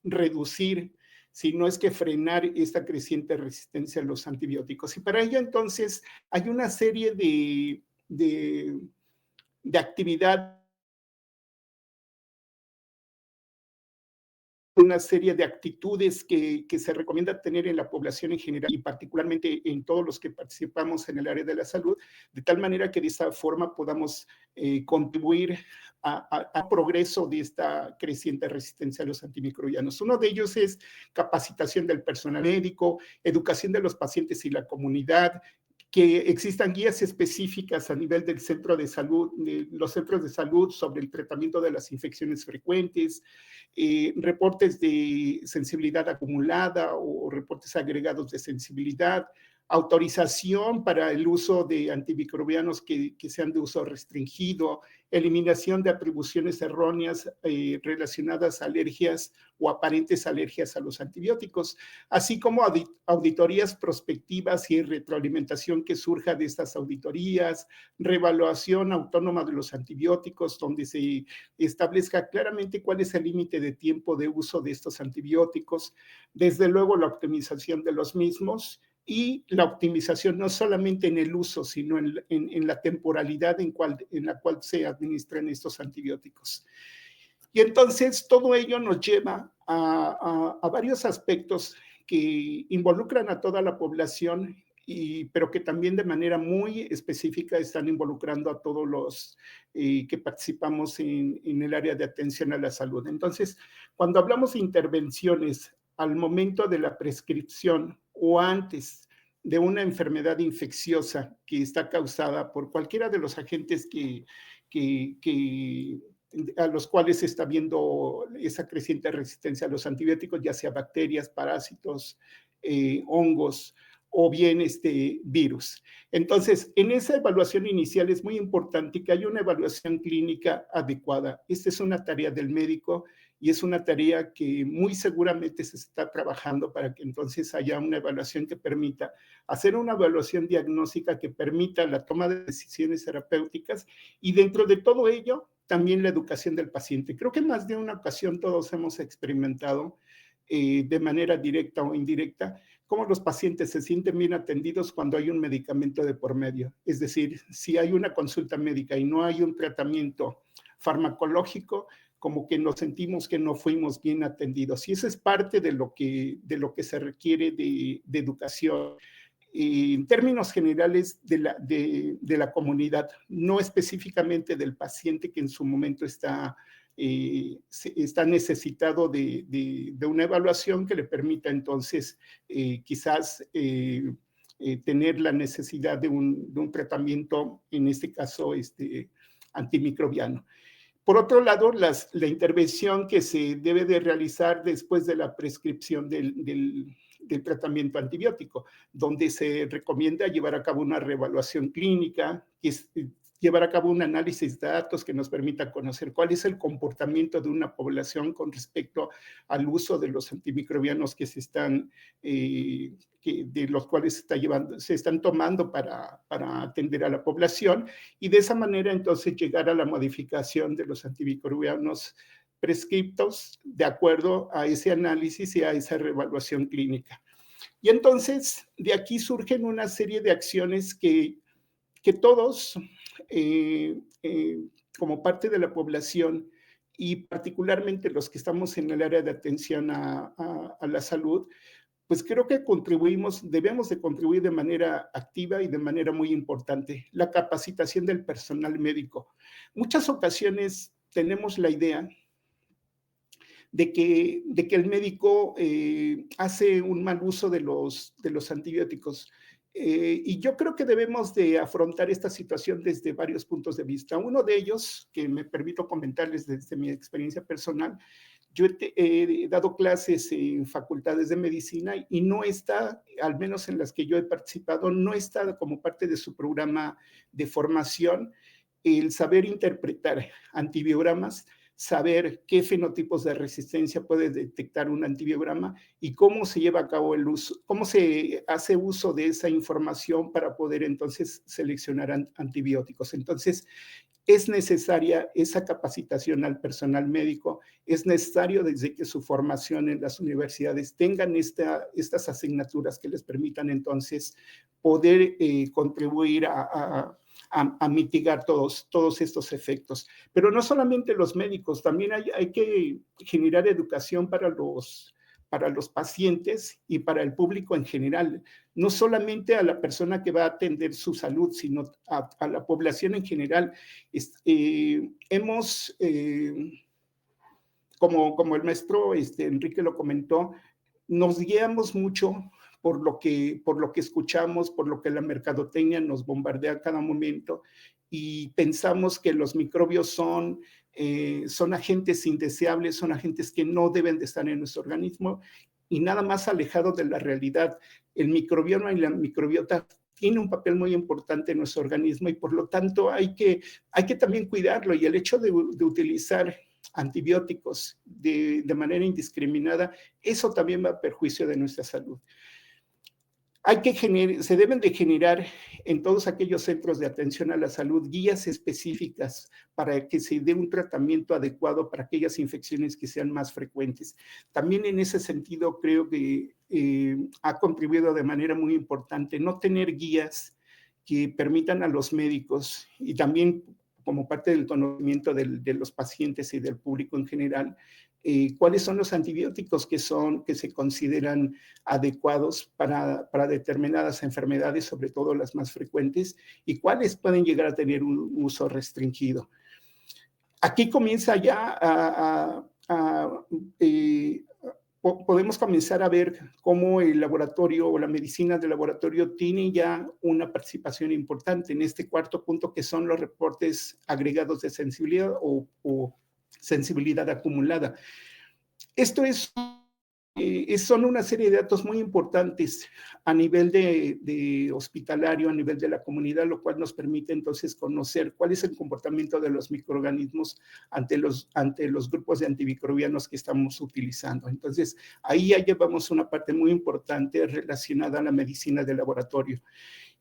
reducir, si no es que frenar esta creciente resistencia a los antibióticos. Y para ello entonces hay una serie de actividades, una serie de actitudes que se recomienda tener en la población en general y particularmente en todos los que participamos en el área de la salud, de tal manera que de esa forma podamos contribuir a progreso de esta creciente resistencia a los antimicrobianos. Uno de ellos es capacitación del personal médico, educación de los pacientes y la comunidad, que existan guías específicas a nivel del centro de salud, de los centros de salud sobre el tratamiento de las infecciones frecuentes, reportes de sensibilidad acumulada o reportes agregados de sensibilidad, autorización para el uso de antimicrobianos que sean de uso restringido, eliminación de atribuciones erróneas relacionadas a alergias o aparentes alergias a los antibióticos, así como auditorías prospectivas y retroalimentación que surja de estas auditorías, reevaluación autónoma de los antibióticos, donde se establezca claramente cuál es el límite de tiempo de uso de estos antibióticos, desde luego la optimización de los mismos, y la optimización no solamente en el uso, sino en la temporalidad en la cual se administran estos antibióticos. Y entonces todo ello nos lleva a varios aspectos que involucran a toda la población, pero que también de manera muy específica están involucrando a todos los que participamos en el área de atención a la salud. Entonces, cuando hablamos de intervenciones al momento de la prescripción o antes de una enfermedad infecciosa que está causada por cualquiera de los agentes a los cuales se está viendo esa creciente resistencia a los antibióticos, ya sea bacterias, parásitos, hongos o bien virus. Entonces, en esa evaluación inicial es muy importante que haya una evaluación clínica adecuada. Esta es una tarea del médico y es una tarea que muy seguramente se está trabajando para que entonces haya una evaluación que permita hacer una evaluación diagnóstica que permita la toma de decisiones terapéuticas y dentro de todo ello también la educación del paciente. Creo que más de una ocasión todos hemos experimentado de manera directa o indirecta cómo los pacientes se sienten bien atendidos cuando hay un medicamento de por medio. Es decir, si hay una consulta médica y no hay un tratamiento farmacológico, como que nos sentimos que no fuimos bien atendidos. Y eso es parte de lo que se requiere de educación. En términos generales de la comunidad, no específicamente del paciente que en su momento está necesitado de una evaluación que le permita entonces quizás tener la necesidad de un tratamiento, en este caso antimicrobiano. Por otro lado, la intervención que se debe de realizar después de la prescripción del tratamiento antibiótico, donde se recomienda llevar a cabo una reevaluación clínica, llevar a cabo un análisis de datos que nos permita conocer cuál es el comportamiento de una población con respecto al uso de los antimicrobianos que de los cuales se están tomando para atender a la población, y de esa manera entonces llegar a la modificación de los antimicrobianos prescriptos de acuerdo a ese análisis y a esa reevaluación clínica. Y entonces de aquí surgen una serie de acciones que todos, como parte de la población y particularmente los que estamos en el área de atención a la salud, pues creo que debemos de contribuir de manera activa y de manera muy importante. La capacitación del personal médico. Muchas ocasiones tenemos la idea de que el médico hace un mal uso de los antibióticos. Y yo creo que debemos de afrontar esta situación desde varios puntos de vista. Uno de ellos, que me permito comentarles desde mi experiencia personal, yo he dado clases en facultades de medicina y no está, al menos en las que yo he participado, no está como parte de su programa de formación el saber interpretar antibiogramas saber qué fenotipos de resistencia puede detectar un antibiograma y cómo se lleva a cabo el uso, cómo se hace uso de esa información para poder entonces seleccionar antibióticos. Entonces, es necesaria esa capacitación al personal médico, es necesario desde que su formación en las universidades tengan estas asignaturas que les permitan entonces poder contribuir a mitigar todos estos efectos. Pero no solamente los médicos, también hay que generar educación para los pacientes y para el público en general, no solamente a la persona que va a atender su salud, sino a la población en general. Como el maestro Enrique lo comentó, nos guiamos mucho por lo que escuchamos, por lo que la mercadotecnia nos bombardea a cada momento, y pensamos que los microbios son agentes indeseables, son agentes que no deben de estar en nuestro organismo, y nada más alejado de la realidad. El microbioma y la microbiota tiene un papel muy importante en nuestro organismo, y por lo tanto hay que también cuidarlo, y el hecho de utilizar antibióticos de manera indiscriminada, eso también va a perjuicio de nuestra salud. Se deben de generar en todos aquellos centros de atención a la salud guías específicas para que se dé un tratamiento adecuado para aquellas infecciones que sean más frecuentes. También en ese sentido creo que ha contribuido de manera muy importante no tener guías que permitan a los médicos, y también como parte del conocimiento de los pacientes y del público en general, cuáles son los antibióticos que se consideran adecuados para determinadas enfermedades, sobre todo las más frecuentes, y cuáles pueden llegar a tener un uso restringido. Aquí comienza ya podemos comenzar a ver cómo el laboratorio o la medicina de laboratorio tiene ya una participación importante en este cuarto punto, que son los reportes agregados de sensibilidad o sensibilidad acumulada. Esto son una serie de datos muy importantes a nivel de hospitalario, a nivel de la comunidad, lo cual nos permite entonces conocer cuál es el comportamiento de los microorganismos ante los grupos de antimicrobianos que estamos utilizando. Entonces, ahí ya llevamos una parte muy importante relacionada a la medicina de laboratorio.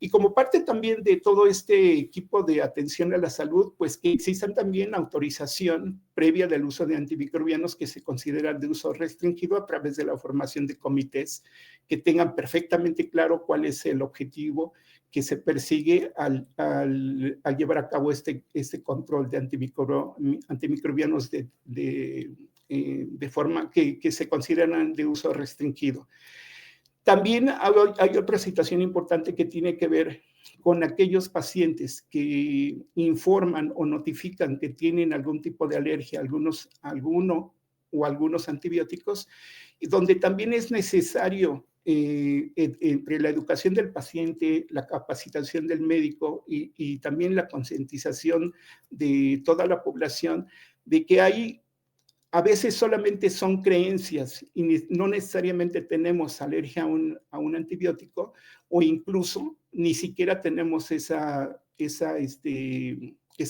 Y como parte también de todo este equipo de atención a la salud, pues que existan también autorización previa del uso de antimicrobianos que se consideran de uso restringido a través de la formación de comités que tengan perfectamente claro cuál es el objetivo que se persigue al llevar a cabo este control de antimicrobianos de forma que se consideran de uso restringido. También hay otra situación importante que tiene que ver con aquellos pacientes que informan o notifican que tienen algún tipo de alergia a algunos antibióticos, donde también es necesario entre la educación del paciente, la capacitación del médico y también la concientización de toda la población de que a veces solamente son creencias y no necesariamente tenemos alergia a un antibiótico, o incluso ni siquiera tenemos esa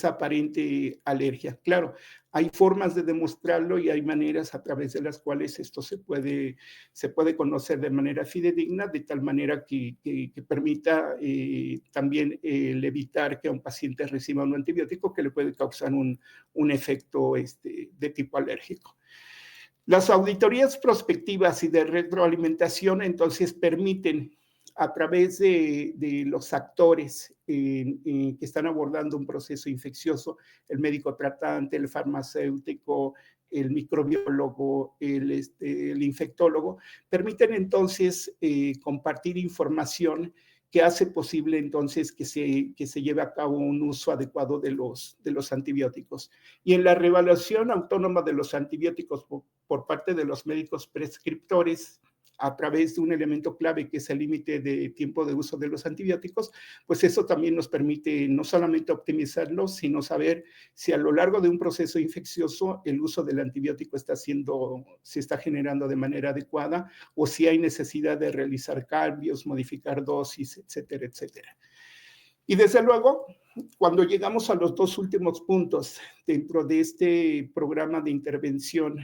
aparente alergia. Claro, hay formas de demostrarlo y hay maneras a través de las cuales esto se puede conocer de manera fidedigna, de tal manera que permita también el evitar que un paciente reciba un antibiótico que le puede causar un efecto de tipo alérgico. Las auditorías prospectivas y de retroalimentación entonces permiten, a través de los actores que están abordando un proceso infeccioso, el médico tratante, el farmacéutico, el microbiólogo, el infectólogo, permiten entonces compartir información que hace posible entonces que se lleve a cabo un uso adecuado de los antibióticos. Y en la reevaluación autónoma de los antibióticos por parte de los médicos prescriptores, a través de un elemento clave que es el límite de tiempo de uso de los antibióticos, pues eso también nos permite no solamente optimizarlos, sino saber si a lo largo de un proceso infeccioso el uso del antibiótico se está generando de manera adecuada, o si hay necesidad de realizar cambios, modificar dosis, etcétera, etcétera. Y desde luego, cuando llegamos a los dos últimos puntos dentro de este programa de intervención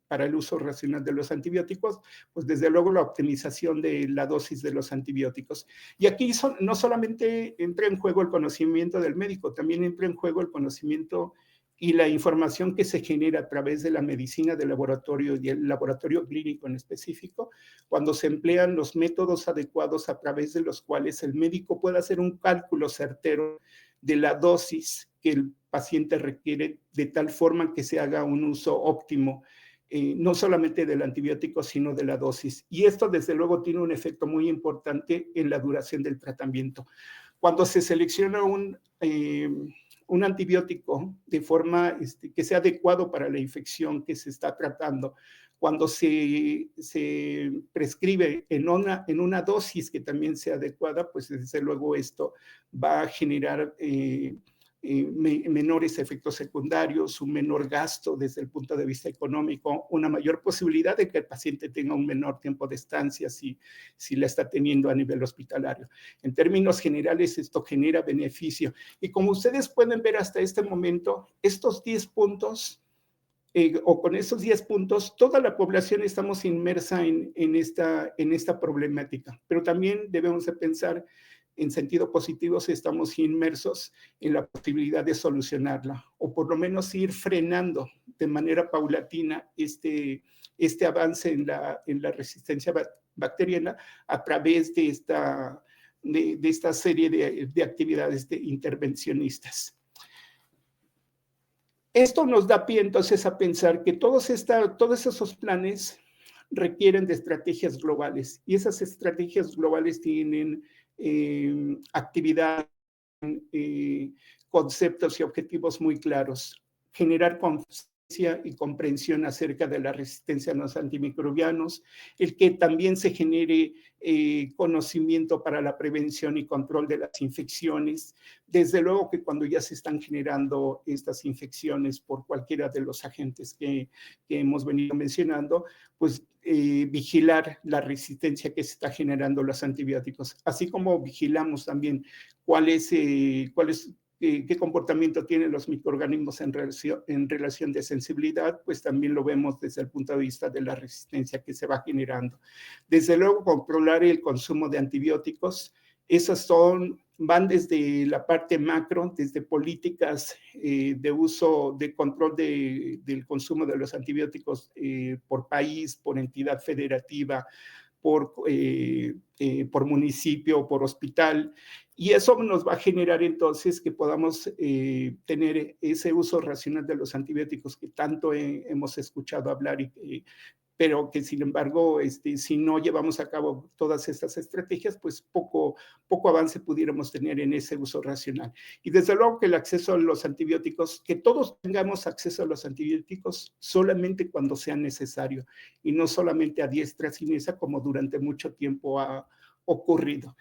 para el uso racional de los antibióticos, pues desde luego la optimización de la dosis de los antibióticos. Y aquí no solamente entra en juego el conocimiento del médico, también entra en juego el conocimiento y la información que se genera a través de la medicina de laboratorio y el laboratorio clínico en específico, cuando se emplean los métodos adecuados a través de los cuales el médico puede hacer un cálculo certero de la dosis que el paciente requiere, de tal forma que se haga un uso óptimo, no solamente del antibiótico, sino de la dosis. Y esto, desde luego, tiene un efecto muy importante en la duración del tratamiento. Cuando se selecciona un antibiótico de forma que sea adecuado para la infección que se está tratando, cuando se prescribe en una dosis que también sea adecuada, pues desde luego esto va a generar menores efectos secundarios, un menor gasto desde el punto de vista económico, una mayor posibilidad de que el paciente tenga un menor tiempo de estancia si la está teniendo a nivel hospitalario. En términos generales, esto genera beneficio. Y como ustedes pueden ver hasta este momento, estos 10 puntos, o con esos 10 puntos, toda la población estamos inmersa en esta problemática. Pero también debemos de pensar en sentido positivo si estamos inmersos en la posibilidad de solucionarla, o por lo menos ir frenando de manera paulatina este avance en la resistencia bacteriana a través de esta serie de actividades intervencionistas. Esto nos da pie entonces a pensar que todos esos planes requieren de estrategias globales, y esas estrategias globales tienen actividades, conceptos y objetivos muy claros. Generar conciencia y comprensión acerca de la resistencia a los antimicrobianos, el que también se genere conocimiento para la prevención y control de las infecciones. Desde luego que cuando ya se están generando estas infecciones por cualquiera de los agentes que hemos venido mencionando, pues vigilar la resistencia que se está generando los antibióticos, así como vigilamos también qué comportamiento tienen los microorganismos en relación de sensibilidad, pues también lo vemos desde el punto de vista de la resistencia que se va generando. Desde luego, controlar el consumo de antibióticos, esas van desde la parte macro, desde políticas de uso, de control del consumo de los antibióticos por país, por entidad federativa, por municipio, por hospital, y eso nos va a generar entonces que podamos tener ese uso racional de los antibióticos que tanto hemos escuchado hablar, pero que sin embargo, si no llevamos a cabo todas estas estrategias, pues poco avance pudiéramos tener en ese uso racional. Y desde luego que el acceso a los antibióticos, que todos tengamos acceso a los antibióticos solamente cuando sea necesario, y no solamente a diestra y siniestra como durante mucho tiempo ha ocurrido.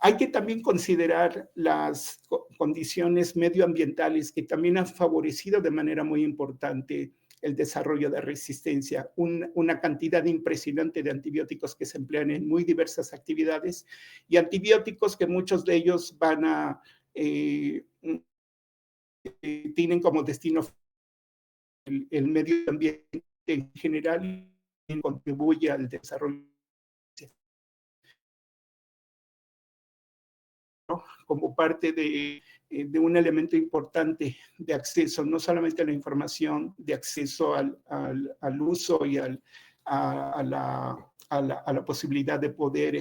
Hay que también considerar las condiciones medioambientales que también han favorecido de manera muy importante el desarrollo de resistencia, una cantidad impresionante de antibióticos que se emplean en muy diversas actividades, y antibióticos que muchos de ellos tienen como destino el medio ambiente en general y contribuye al desarrollo como parte de un elemento importante de acceso, no solamente a la información, de acceso al uso y a la posibilidad de poder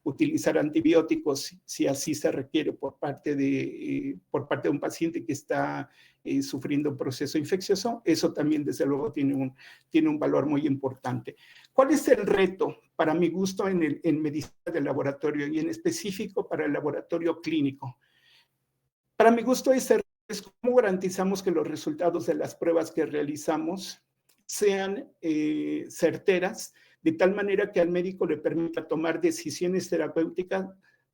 utilizar antibióticos si así se requiere por parte de un paciente que está sufriendo un proceso infeccioso. Eso también desde luego tiene un valor muy importante. ¿Cuál es el reto para mi gusto en medicina de laboratorio y en específico para el laboratorio clínico? Para mi gusto es cómo garantizamos que los resultados de las pruebas que realizamos sean certeras, de tal manera que al médico le permita tomar decisiones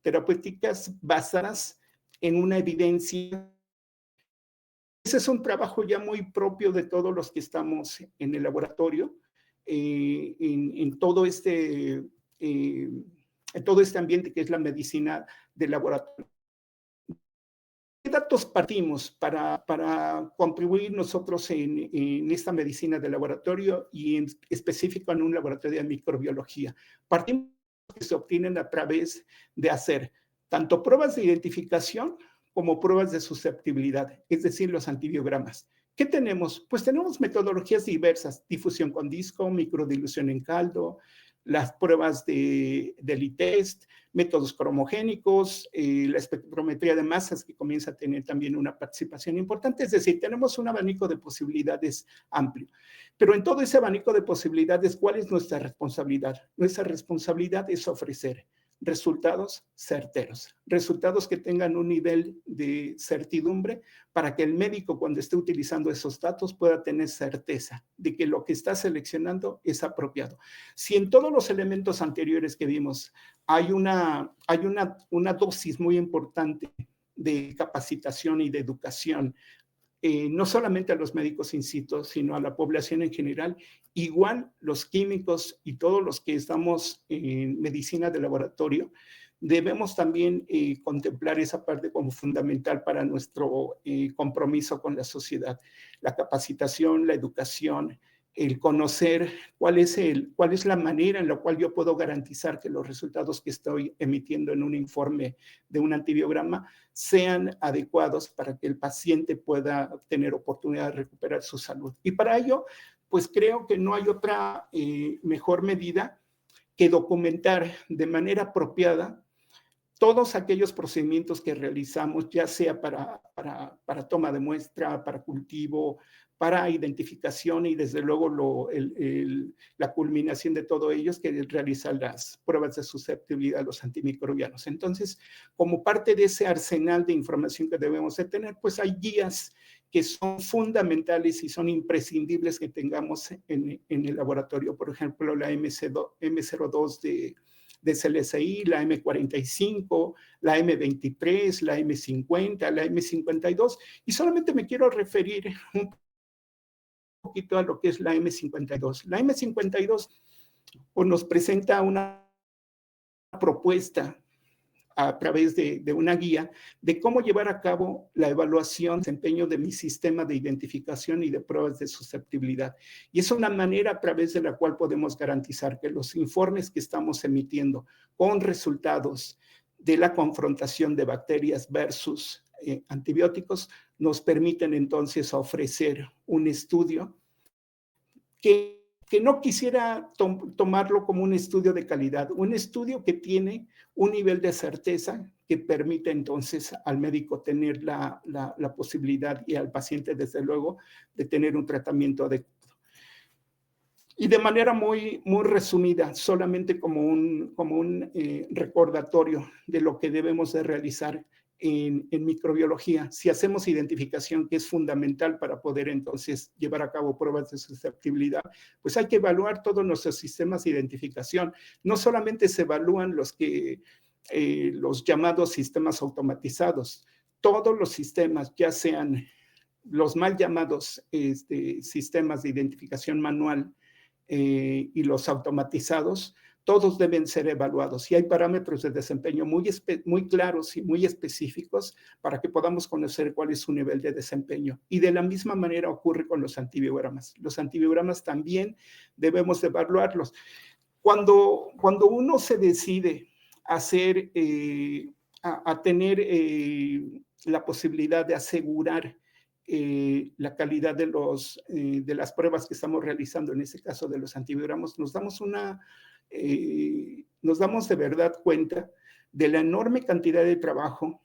terapéuticas basadas en una evidencia. Ese es un trabajo ya muy propio de todos los que estamos en el laboratorio, en todo este ambiente que es la medicina de laboratorio. datos partimos para contribuir nosotros en esta medicina de laboratorio y en específico en un laboratorio de microbiología? Partimos que se obtienen a través de hacer tanto pruebas de identificación como pruebas de susceptibilidad, es decir, los antibiogramas. ¿Qué tenemos? Pues tenemos metodologías diversas, difusión con disco, microdilución en caldo, las pruebas de ELITEST, métodos cromogénicos, la espectrometría de masas que comienza a tener también una participación importante. Es decir, tenemos un abanico de posibilidades amplio. Pero en todo ese abanico de posibilidades, ¿cuál es nuestra responsabilidad? Nuestra responsabilidad es ofrecer resultados certeros, resultados que tengan un nivel de certidumbre para que el médico cuando esté utilizando esos datos pueda tener certeza de que lo que está seleccionando es apropiado. Si en todos los elementos anteriores que vimos hay una dosis muy importante de capacitación y de educación, no solamente a los médicos in situ, sino a la población en general, igual los químicos y todos los que estamos en medicina de laboratorio, debemos también contemplar esa parte como fundamental para nuestro compromiso con la sociedad. La capacitación, la educación, el conocer cuál es la manera en la cual yo puedo garantizar que los resultados que estoy emitiendo en un informe de un antibiograma sean adecuados para que el paciente pueda tener oportunidad de recuperar su salud. Y para ello, pues creo que no hay otra mejor medida que documentar de manera apropiada todos aquellos procedimientos que realizamos, ya sea para toma de muestra, para cultivo, para identificación y desde luego la culminación de todo ello es que realizan las pruebas de susceptibilidad a los antimicrobianos. Entonces, como parte de ese arsenal de información que debemos de tener, pues hay guías que son fundamentales y son imprescindibles que tengamos en el laboratorio. Por ejemplo, la M02 de CLSI, la M45, la M23, la M50, la M52, y solamente me quiero referir un poquito a lo que es la M52. La M52 pues, nos presenta una propuesta a través de una guía de cómo llevar a cabo la evaluación, desempeño de mi sistema de identificación y de pruebas de susceptibilidad. Y es una manera a través de la cual podemos garantizar que los informes que estamos emitiendo con resultados de la confrontación de bacterias versus antibióticos nos permiten entonces ofrecer un estudio que no quisiera tomarlo como un estudio de calidad, un estudio que tiene un nivel de certeza que permite entonces al médico tener la posibilidad y al paciente, desde luego, de tener un tratamiento adecuado. Y de manera muy, muy resumida, solamente como un recordatorio de lo que debemos de realizar en microbiología. Si hacemos identificación, que es fundamental para poder entonces llevar a cabo pruebas de susceptibilidad, pues hay que evaluar todos nuestros sistemas de identificación. No solamente se evalúan los llamados sistemas automatizados, todos los sistemas, ya sean los mal llamados sistemas de identificación manual y los automatizados, todos deben ser evaluados y hay parámetros de desempeño muy claros y muy específicos para que podamos conocer cuál es su nivel de desempeño. Y de la misma manera ocurre con los antibiogramas. Los antibiogramas también debemos evaluarlos. Cuando uno se decide hacer, a tener la posibilidad de asegurar la calidad de las pruebas que estamos realizando, en este caso de los antibiogramas, nos damos de verdad cuenta de la enorme cantidad de trabajo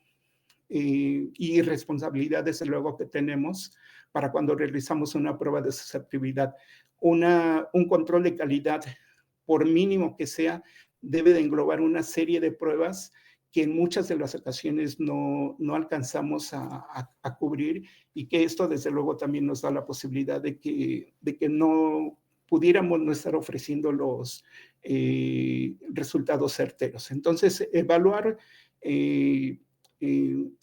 y responsabilidad, desde luego, que tenemos para cuando realizamos una prueba de susceptibilidad. Un control de calidad, por mínimo que sea, debe de englobar una serie de pruebas que en muchas de las ocasiones no alcanzamos a cubrir y que esto, desde luego, también nos da la posibilidad de que no pudiéramos no estar ofreciendo los resultados certeros. Entonces, evaluar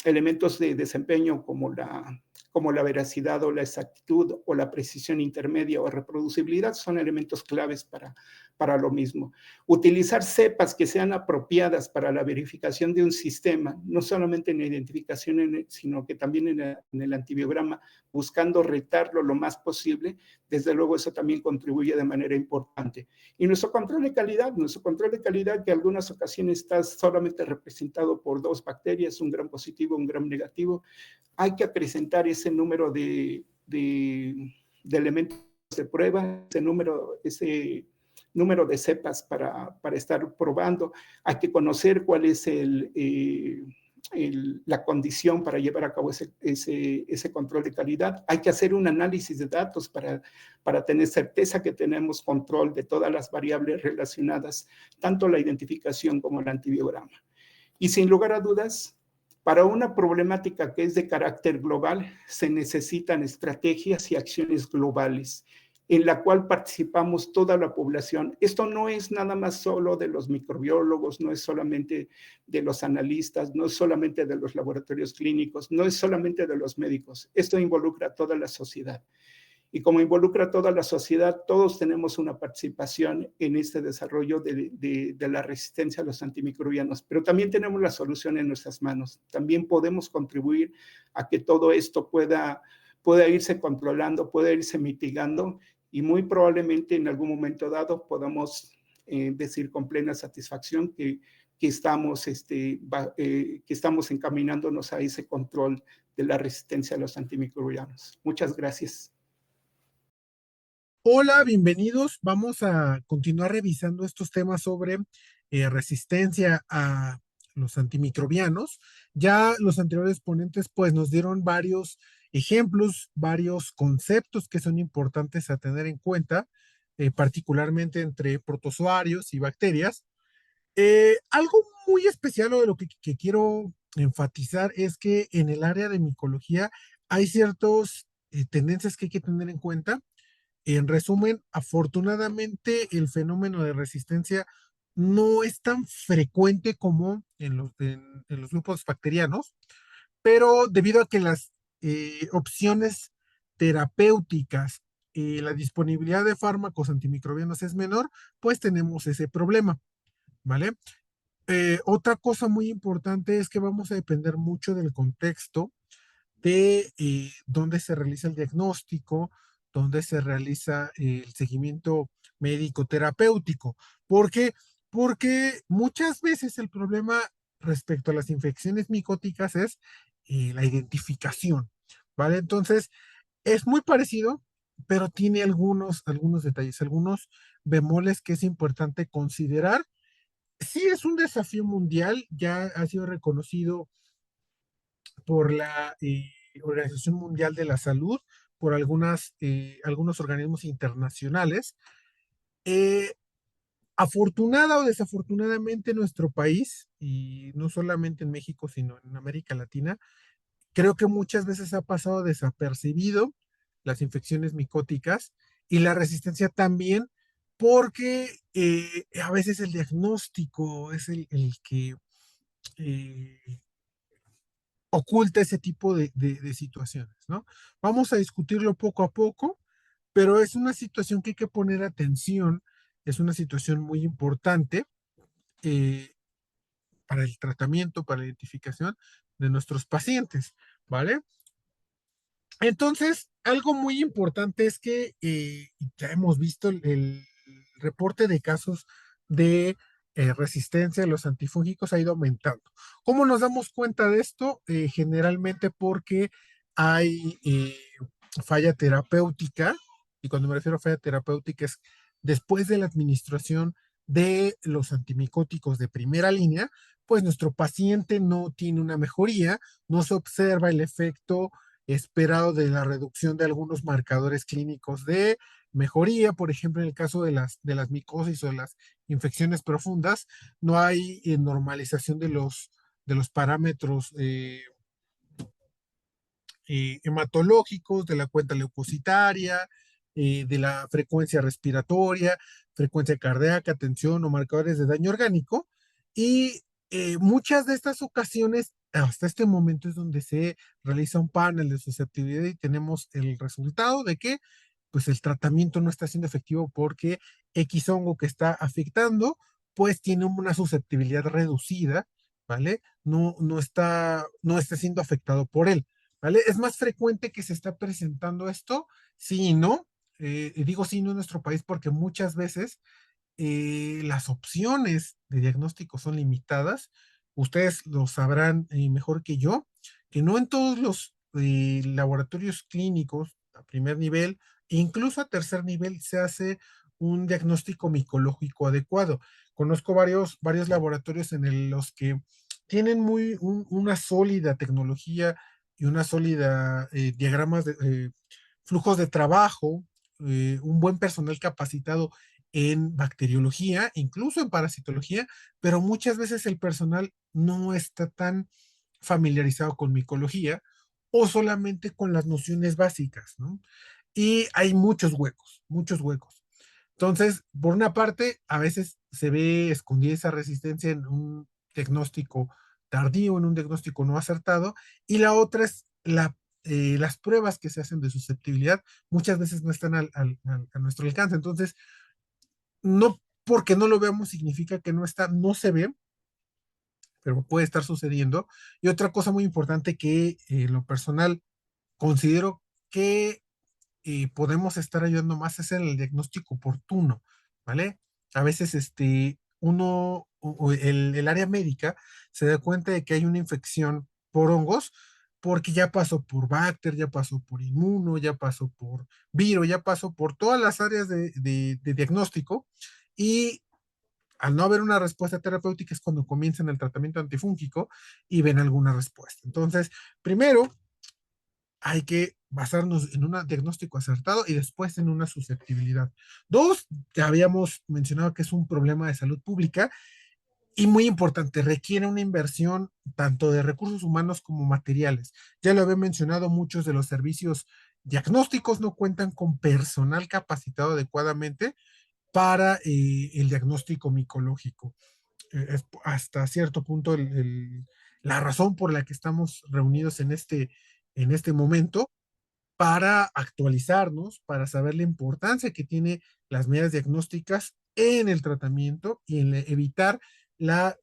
elementos de desempeño como la veracidad o la exactitud o la precisión intermedia o reproducibilidad son elementos claves para para lo mismo. Utilizar cepas que sean apropiadas para la verificación de un sistema, no solamente en la identificación, sino que también en el antibiograma, buscando retarlo lo más posible, desde luego eso también contribuye de manera importante. Y nuestro control de calidad que en algunas ocasiones está solamente representado por 2 bacterias, un gram positivo, un gram negativo, hay que acrecentar ese número de elementos de prueba, ese número de cepas para estar probando. Hay que conocer cuál es la condición para llevar a cabo ese control de calidad. Hay que hacer un análisis de datos para tener certeza que tenemos control de todas las variables relacionadas, tanto la identificación como el antibiograma. Y sin lugar a dudas, para una problemática que es de carácter global, se necesitan estrategias y acciones globales en la cual participamos toda la población. Esto no es nada más solo de los microbiólogos, no es solamente de los analistas, no es solamente de los laboratorios clínicos, no es solamente de los médicos. Esto involucra a toda la sociedad. Y como involucra a toda la sociedad, todos tenemos una participación en este desarrollo de la resistencia a los antimicrobianos, pero también tenemos la solución en nuestras manos. También podemos contribuir a que todo esto pueda irse controlando, pueda irse mitigando, y muy probablemente en algún momento dado podamos decir con plena satisfacción que estamos encaminándonos a ese control de la resistencia a los antimicrobianos. Muchas gracias. Hola, bienvenidos. Vamos a continuar revisando estos temas sobre resistencia a los antimicrobianos. Ya los anteriores ponentes pues nos dieron varios ejemplos, varios conceptos que son importantes a tener en cuenta, particularmente entre protozoarios y bacterias. Algo muy especial o de lo que quiero enfatizar es que en el área de micología hay ciertas tendencias que hay que tener en cuenta. En resumen, afortunadamente el fenómeno de resistencia no es tan frecuente como en los grupos bacterianos, pero debido a que las opciones terapéuticas y la disponibilidad de fármacos antimicrobianos es menor, pues tenemos ese problema, ¿vale? Otra cosa muy importante es que vamos a depender mucho del contexto de dónde se realiza el diagnóstico, dónde se realiza el seguimiento médico terapéutico. ¿Por qué? Porque muchas veces el problema respecto a las infecciones micóticas es la identificación, ¿vale? Entonces, es muy parecido, pero tiene algunos detalles, algunos bemoles que es importante considerar. Sí es un desafío mundial, ya ha sido reconocido por la Organización Mundial de la Salud, por algunos organismos internacionales. Eh, Afortunada o desafortunadamente nuestro país, y no solamente en México, sino en América Latina, creo que muchas veces ha pasado desapercibido las infecciones micóticas y la resistencia también, porque a veces el diagnóstico es el que oculta ese tipo de situaciones, ¿no? Vamos a discutirlo poco a poco, pero es una situación que hay que poner atención, es una situación muy importante eh, para el tratamiento, para la identificación de nuestros pacientes, ¿vale? Entonces, algo muy importante es que ya hemos visto el reporte de casos de resistencia a los antifúngicos ha ido aumentando. ¿Cómo nos damos cuenta de esto? Generalmente porque hay falla terapéutica, y cuando me refiero a falla terapéutica es después de la administración de los antimicóticos de primera línea, pues nuestro paciente no tiene una mejoría, no se observa el efecto esperado de la reducción de algunos marcadores clínicos de mejoría, por ejemplo, en el caso de las micosis o de las infecciones profundas, no hay normalización de los parámetros hematológicos, de la cuenta leucocitaria, de la frecuencia respiratoria, frecuencia cardíaca, tensión o marcadores de daño orgánico. Y muchas de estas ocasiones, hasta este momento es donde se realiza un panel de susceptibilidad y tenemos el resultado de que pues el tratamiento no está siendo efectivo porque X hongo que está afectando, pues tiene una susceptibilidad reducida, ¿vale? No está siendo afectado por él, ¿vale? Es más frecuente que se está presentando esto, sí y no. Digo sí y no en nuestro país porque muchas veces las opciones de diagnóstico son limitadas. Ustedes lo sabrán mejor que yo, que no en todos los laboratorios clínicos a primer nivel, e incluso a tercer nivel, se hace un diagnóstico micológico adecuado. Conozco varios laboratorios los que tienen una sólida tecnología y una sólida diagramas de flujos de trabajo, un buen personal capacitado en bacteriología, incluso en parasitología, pero muchas veces el personal no está tan familiarizado con micología o solamente con las nociones básicas, ¿no? Y hay muchos huecos, muchos huecos. Entonces, por una parte, a veces se ve escondida esa resistencia en un diagnóstico tardío, en un diagnóstico no acertado, y la otra es las pruebas que se hacen de susceptibilidad muchas veces no están a nuestro alcance. Entonces, no porque no lo veamos significa que no está, no se ve, pero puede estar sucediendo. Y otra cosa muy importante que en lo personal considero que podemos estar ayudando más es en el diagnóstico oportuno, ¿vale? A veces el área médica se da cuenta de que hay una infección por hongos porque ya pasó por Bacter, ya pasó por inmuno, ya pasó por viro, ya pasó por todas las áreas de diagnóstico y al no haber una respuesta terapéutica es cuando comienzan el tratamiento antifúngico y ven alguna respuesta. Entonces, primero hay que basarnos en un diagnóstico acertado y después en una susceptibilidad. Dos, ya habíamos mencionado que es un problema de salud pública y muy importante, requiere una inversión tanto de recursos humanos como materiales. Ya lo había mencionado, muchos de los servicios diagnósticos no cuentan con personal capacitado adecuadamente para el diagnóstico micológico. Es hasta cierto punto la razón por la que estamos reunidos en este momento para actualizarnos, para saber la importancia que tiene las medidas diagnósticas en el tratamiento y en evitar la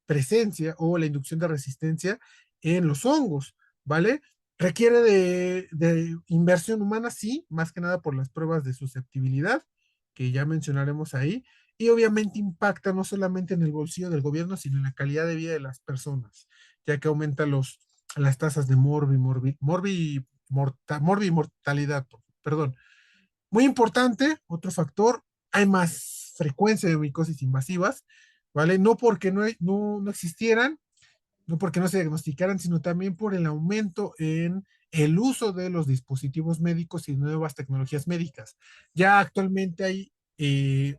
presencia o la inducción de resistencia en los hongos, ¿vale? Requiere de inversión humana, sí, más que nada por las pruebas de susceptibilidad, que ya mencionaremos ahí, y obviamente impacta no solamente en el bolsillo del gobierno, sino en la calidad de vida de las personas, ya que aumenta las tasas de morbi y mortalidad, perdón. Muy importante, otro factor, hay más frecuencia de micosis invasivas, ¿vale? No porque no existieran, no porque no se diagnosticaran, sino también por el aumento en el uso de los dispositivos médicos y nuevas tecnologías médicas. Ya actualmente hay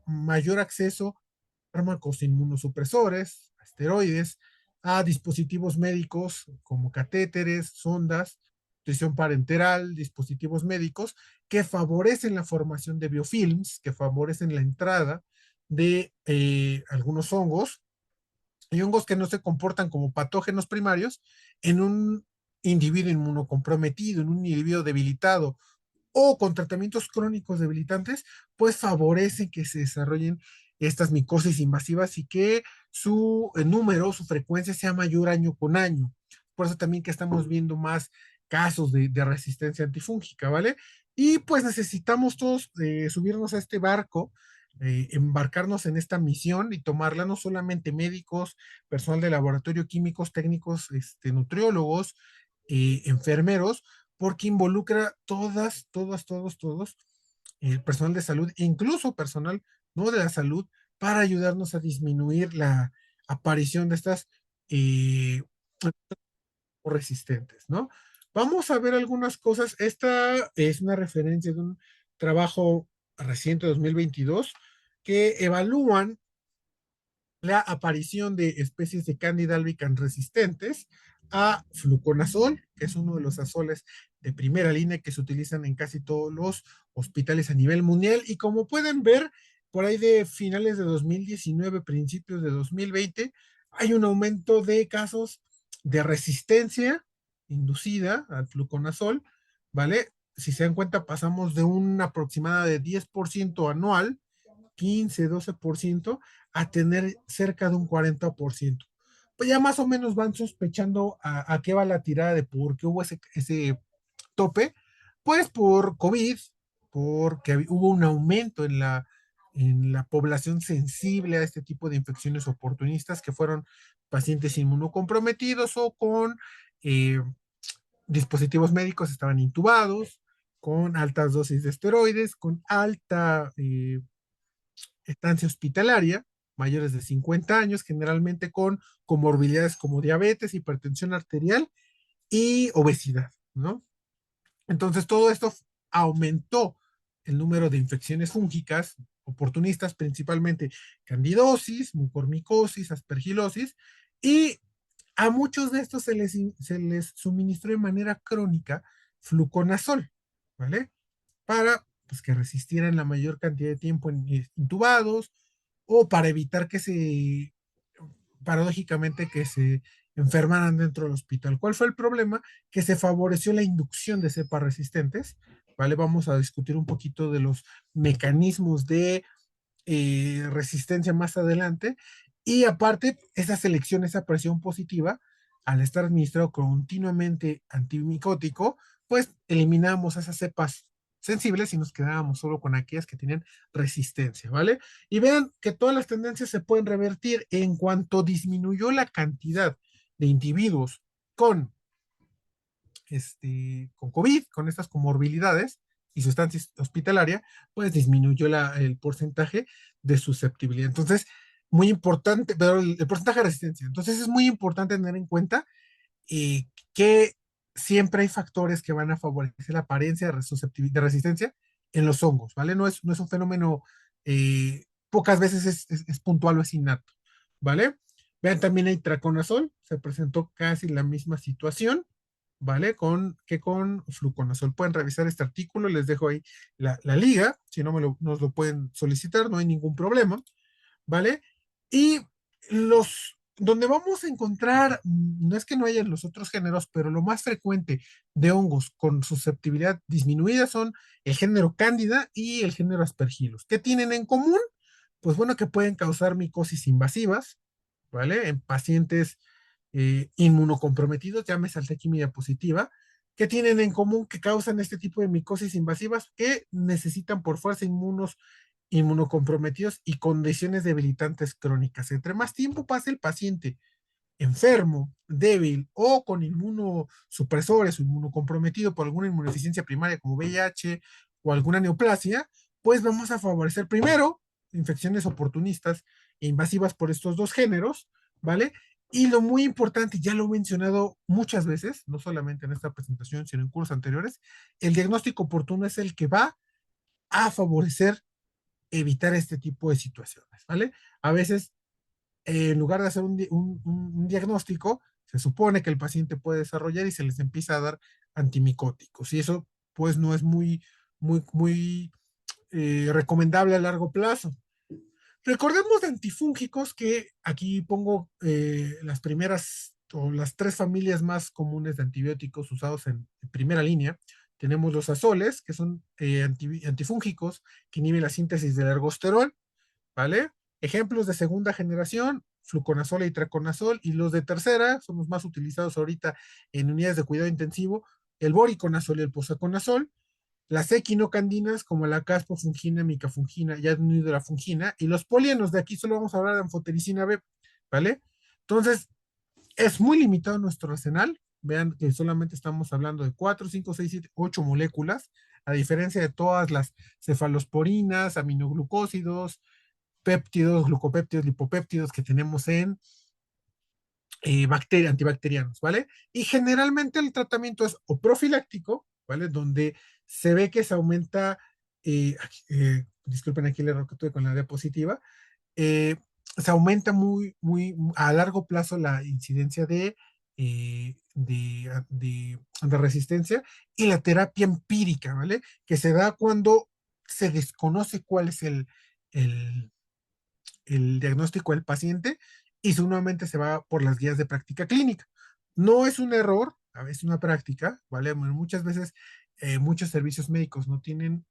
mayor acceso a fármacos inmunosupresores, a esteroides, a dispositivos médicos como catéteres, sondas, nutrición parenteral, dispositivos médicos que favorecen la formación de biofilms, que favorecen la entrada de algunos hongos y hongos que no se comportan como patógenos primarios en un individuo inmunocomprometido, en un individuo debilitado o con tratamientos crónicos debilitantes, pues favorecen que se desarrollen estas micosis invasivas y que su número, su frecuencia sea mayor año con año. Por eso también que estamos viendo más casos de resistencia antifúngica, ¿vale? Y pues necesitamos todos subirnos a este barco, embarcarnos en esta misión y tomarla no solamente médicos, personal de laboratorio, químicos, técnicos, nutriólogos, enfermeros, porque involucra todos, el personal de salud, incluso personal no de la salud, para ayudarnos a disminuir la aparición de estas eh, resistentes, ¿no? Vamos a ver algunas cosas. Esta es una referencia de un trabajo reciente de 2022 que evalúan la aparición de especies de Candida albicans resistentes a fluconazol, que es uno de los azoles de primera línea que se utilizan en casi todos los hospitales a nivel mundial. Y como pueden ver, por ahí de finales de 2019, principios de 2020, hay un aumento de casos de resistencia inducida al fluconazol, ¿vale? si se dan cuenta, pasamos de una aproximada de 10% anual, 15, 12%, a tener cerca de un 40%. Pues ya más o menos van sospechando a qué va la tirada de por qué hubo ese tope, pues por COVID, porque hubo un aumento en la población sensible a este tipo de infecciones oportunistas, que fueron pacientes inmunocomprometidos o con eh, dispositivos médicos, estaban intubados, con altas dosis de esteroides, con alta estancia hospitalaria, mayores de 50 años, generalmente con comorbilidades como diabetes, hipertensión arterial y obesidad, ¿no? Entonces, todo esto aumentó el número de infecciones fúngicas oportunistas, principalmente candidosis, mucormicosis, aspergilosis, y a muchos de estos se les suministró de manera crónica fluconazol, ¿vale? Para pues, que resistieran la mayor cantidad de tiempo intubados o para evitar que paradójicamente, que se enfermaran dentro del hospital. ¿Cuál fue el problema? Que se favoreció la inducción de cepas resistentes, ¿vale? Vamos a discutir un poquito de los mecanismos de resistencia más adelante. Y aparte, esa selección, esa presión positiva, al estar administrado continuamente antimicótico, pues eliminamos esas cepas sensibles y nos quedábamos solo con aquellas que tenían resistencia, ¿vale? Y vean que todas las tendencias se pueden revertir en cuanto disminuyó la cantidad de individuos con, con COVID, con estas comorbilidades y su estancia hospitalaria, pues disminuyó el porcentaje de susceptibilidad. Entonces, muy importante, pero el porcentaje de resistencia. Entonces, es muy importante tener en cuenta que siempre hay factores que van a favorecer la apariencia de resistencia en los hongos, ¿vale? No es un fenómeno, pocas veces es puntual o es innato, ¿vale? Vean, también hay traconazol, se presentó casi la misma situación, ¿vale? Que con fluconazol. Pueden revisar este artículo, les dejo ahí la liga, si no nos lo pueden solicitar, no hay ningún problema, ¿vale? Y donde vamos a encontrar, no es que no haya en los otros géneros, pero lo más frecuente de hongos con susceptibilidad disminuida son el género Cándida y el género Aspergillus. ¿Qué tienen en común? Pues bueno, que pueden causar micosis invasivas, ¿vale? En pacientes inmunocomprometidos, llámese altequimia positiva, que tienen en común que causan este tipo de micosis invasivas que necesitan por fuerza inmunocomprometidos y condiciones debilitantes crónicas. Entre más tiempo pase el paciente enfermo, débil o con inmunosupresores o inmunocomprometido por alguna inmunodeficiencia primaria como VIH o alguna neoplasia, pues vamos a favorecer primero infecciones oportunistas e invasivas por estos dos géneros, ¿vale? Y lo muy importante, ya lo he mencionado muchas veces, no solamente en esta presentación, sino en cursos anteriores, el diagnóstico oportuno es el que va a favorecer evitar este tipo de situaciones, ¿vale? A veces, en lugar de hacer un diagnóstico, se supone que el paciente puede desarrollar y se les empieza a dar antimicóticos. Y eso, pues, no es muy recomendable a largo plazo. Recordemos de antifúngicos que aquí pongo las primeras o las tres familias más comunes de antibióticos usados en primera línea. Tenemos los azoles, que son antifúngicos que inhiben la síntesis del ergosterol, ¿vale? Ejemplos de segunda generación, fluconazol y traconazol, y los de tercera, son los más utilizados ahorita en unidades de cuidado intensivo, el boriconazol y el posaconazol, las equinocandinas como la caspofungina, micafungina y adenoidurafungina, y los polianos, de aquí solo vamos a hablar de anfotericina B, ¿vale? Entonces, es muy limitado nuestro arsenal. Vean que solamente estamos hablando de 4, 5, 6, 7, 8 moléculas, a diferencia de todas las cefalosporinas, aminoglucósidos, péptidos, glucopéptidos, lipopéptidos que tenemos en antibacterianos, ¿vale? Y generalmente el tratamiento es o profiláctico, ¿vale? Donde se ve que se aumenta, disculpen aquí el error que tuve con la diapositiva, se aumenta muy a largo plazo la incidencia de resistencia y la terapia empírica, ¿vale? Que se da cuando se desconoce cuál es el diagnóstico del paciente y sumamente se va por las guías de práctica clínica. No es un error, a veces una práctica, ¿vale? Bueno, muchas veces muchos servicios médicos no tienen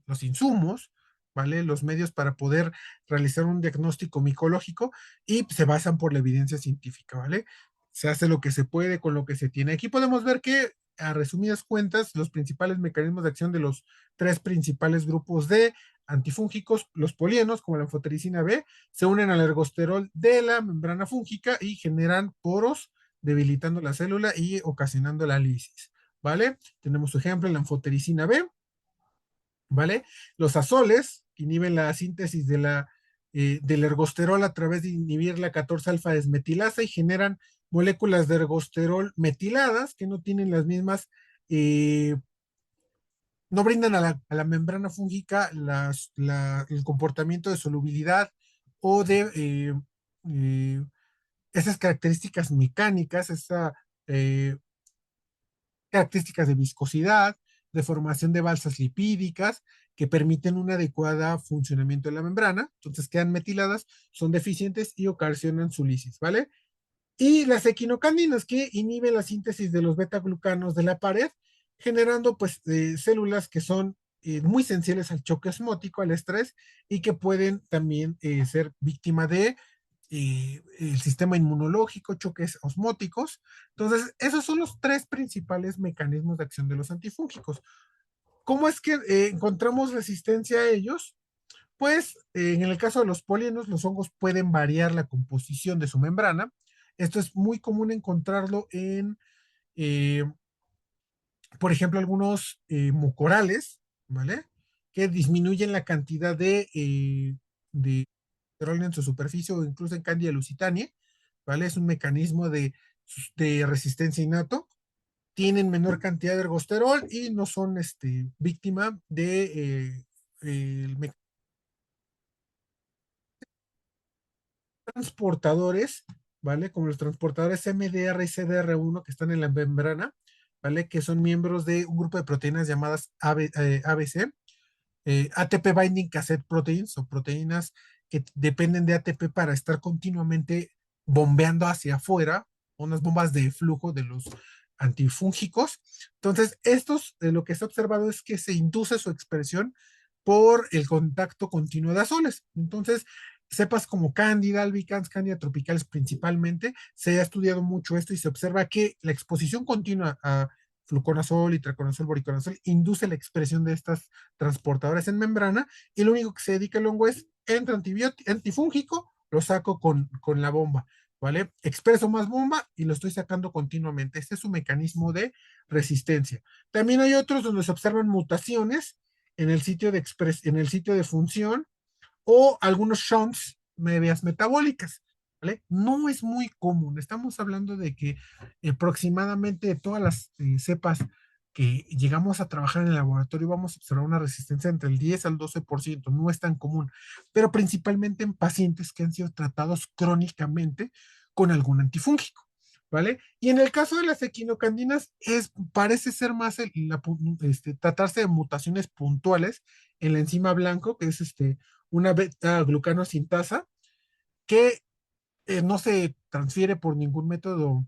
los insumos, ¿vale? Los medios para poder realizar un diagnóstico micológico y se basan por la evidencia científica, ¿vale? Se hace lo que se puede con lo que se tiene. Aquí podemos ver que, a resumidas cuentas, los principales mecanismos de acción de los tres principales grupos de antifúngicos, los polienos, como la anfotericina B, se unen al ergosterol de la membrana fúngica y generan poros, debilitando la célula y ocasionando la lisis, ¿vale? Tenemos su ejemplo en la anfotericina B, ¿vale? Los azoles inhiben la síntesis del ergosterol a través de inhibir la 14-alfa desmetilasa y generan moléculas de ergosterol metiladas que no tienen las mismas, no brindan a la membrana fúngica el comportamiento de solubilidad o de esas características mecánicas, esas características de viscosidad, de formación de balsas lipídicas que permiten un adecuado funcionamiento de la membrana. Entonces quedan metiladas, son deficientes y ocasionan su lisis, ¿vale? Y las equinocandinas que inhiben la síntesis de los beta-glucanos de la pared, generando pues células que son muy sensibles al choque osmótico, al estrés, y que pueden también ser víctima de el sistema inmunológico, choques osmóticos. Entonces, esos son los tres principales mecanismos de acción de los antifúngicos. ¿Cómo es que encontramos resistencia a ellos? Pues en el caso de los polienos, los hongos pueden variar la composición de su membrana. Esto es muy común encontrarlo en, por ejemplo, algunos mucorales, ¿vale? Que disminuyen la cantidad de colesterol en su superficie o incluso en Candida lusitania, ¿vale? Es un mecanismo de resistencia innato. Tienen menor cantidad de ergosterol y no son víctima de el transportadores, ¿vale? Como los transportadores MDR y CDR1 que están en la membrana, ¿vale? Que son miembros de un grupo de proteínas llamadas ABC, ATP Binding Cassette Proteins o proteínas que dependen de ATP para estar continuamente bombeando hacia afuera, unas bombas de flujo de los antifúngicos. Entonces, estos, lo que se ha observado es que se induce su expresión por el contacto continuo de azoles. Entonces, cepas como Candida albicans, Candida tropicales principalmente, se ha estudiado mucho esto y se observa que la exposición continua a fluconazol, itraconazol, voriconazol induce la expresión de estas transportadoras en membrana y lo único que se dedica el hongo es entra antifúngico, lo saco con la bomba, ¿vale? Expreso más bomba y lo estoy sacando continuamente. Este es su mecanismo de resistencia. También hay otros donde se observan mutaciones en el sitio en el sitio de función o algunos shunts medias metabólicas, ¿vale? No es muy común. Estamos hablando de que aproximadamente todas las cepas que llegamos a trabajar en el laboratorio vamos a observar una resistencia entre el 10 al 12%, no es tan común, pero principalmente en pacientes que han sido tratados crónicamente con algún antifúngico, ¿vale? Y en el caso de las equinocandinas, parece ser más tratarse de mutaciones puntuales en la enzima blanco, que es una beta-glucano sintasa, que no se transfiere por ningún método,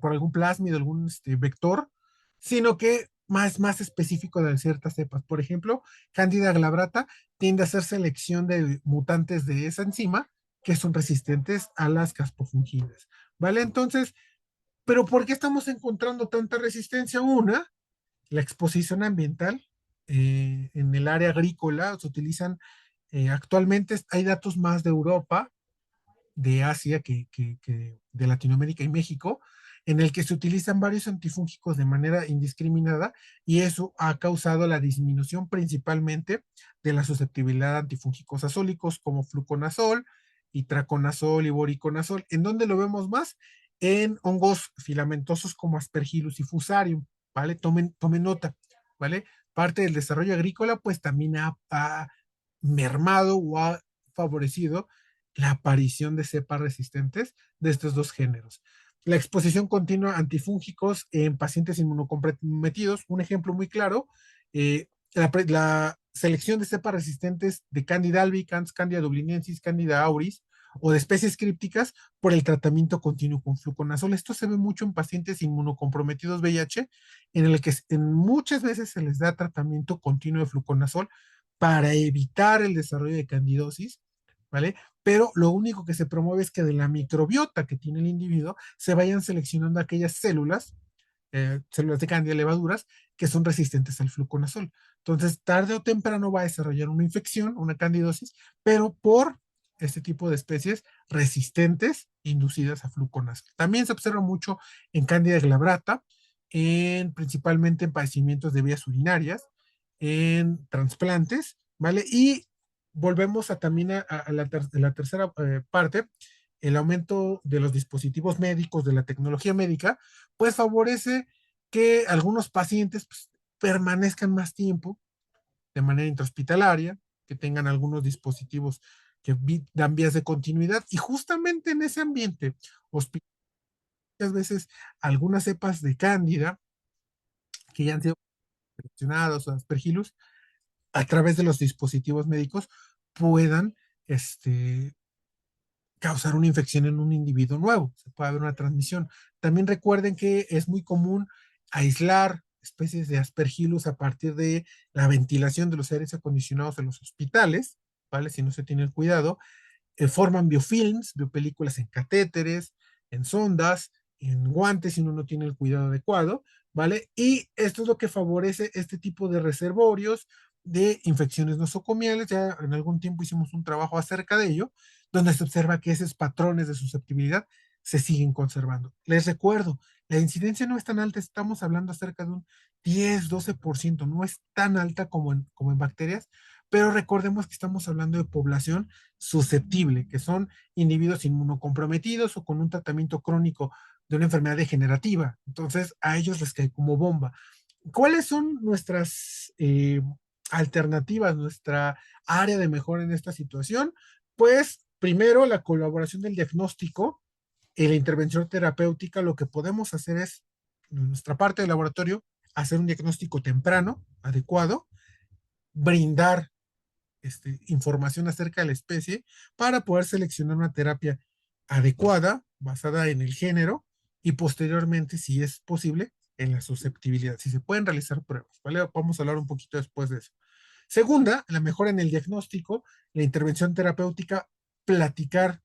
por algún plásmido, algún vector, sino que más específico de ciertas cepas. Por ejemplo, Candida glabrata tiende a hacer selección de mutantes de esa enzima que son resistentes a las caspofunginas, ¿vale? Entonces, ¿pero por qué estamos encontrando tanta resistencia? Una, la exposición ambiental en el área agrícola se utilizan actualmente, hay datos más de Europa, de Asia que de Latinoamérica y México, en el que se utilizan varios antifúngicos de manera indiscriminada y eso ha causado la disminución principalmente de la susceptibilidad a antifúngicos azólicos como fluconazol, itraconazol y voriconazol. ¿En dónde lo vemos más? En hongos filamentosos como Aspergillus y Fusarium, ¿vale? Tomen nota, ¿vale? Parte del desarrollo agrícola pues también ha mermado o ha favorecido la aparición de cepas resistentes de estos dos géneros. La exposición continua a antifúngicos en pacientes inmunocomprometidos, un ejemplo muy claro, la selección de cepas resistentes de Candida albicans, Candida dubliniensis, Candida auris o de especies crípticas por el tratamiento continuo con fluconazol. Esto se ve mucho en pacientes inmunocomprometidos VIH, en el que muchas veces se les da tratamiento continuo de fluconazol para evitar el desarrollo de candidosis, ¿vale? Pero lo único que se promueve es que de la microbiota que tiene el individuo se vayan seleccionando aquellas células de cándida levaduras que son resistentes al fluconazol. Entonces, tarde o temprano va a desarrollar una infección, una candidosis, pero por este tipo de especies resistentes inducidas a fluconazol. También se observa mucho en Candida glabrata, principalmente en padecimientos de vías urinarias, en trasplantes, ¿vale? Y volvemos también a la tercera parte, el aumento de los dispositivos médicos, de la tecnología médica, pues favorece que algunos pacientes pues, permanezcan más tiempo de manera intrahospitalaria, que tengan algunos dispositivos que dan vías de continuidad, y justamente en ese ambiente, muchas veces algunas cepas de cándida que ya han sido seleccionadas o aspergillus, a través de los dispositivos médicos, puedan este, causar una infección en un individuo nuevo, se puede haber una transmisión. También recuerden que es muy común aislar especies de aspergillus a partir de la ventilación de los aires acondicionados en los hospitales, ¿vale? Si no se tiene el cuidado, forman biofilms, biopelículas en catéteres, en sondas, en guantes si uno no tiene el cuidado adecuado, ¿vale? Y esto es lo que favorece este tipo de reservorios de infecciones nosocomiales. Ya en algún tiempo hicimos un trabajo acerca de ello, donde se observa que esos patrones de susceptibilidad se siguen conservando. Les recuerdo, la incidencia no es tan alta, estamos hablando acerca de un 10-12%, no es tan alta como en bacterias, pero recordemos que estamos hablando de población susceptible, que son individuos inmunocomprometidos o con un tratamiento crónico de una enfermedad degenerativa. Entonces, a ellos les cae como bomba. ¿Cuáles son nuestras alternativas, nuestra área de mejora en esta situación? Pues primero, la colaboración del diagnóstico y la intervención terapéutica. Lo que podemos hacer es, en nuestra parte del laboratorio, hacer un diagnóstico temprano, adecuado, brindar información acerca de la especie para poder seleccionar una terapia adecuada, basada en el género, y posteriormente, si es posible, en la susceptibilidad, si se pueden realizar pruebas, ¿vale? Vamos a hablar un poquito después de eso. Segunda, la mejora en el diagnóstico, la intervención terapéutica, platicar,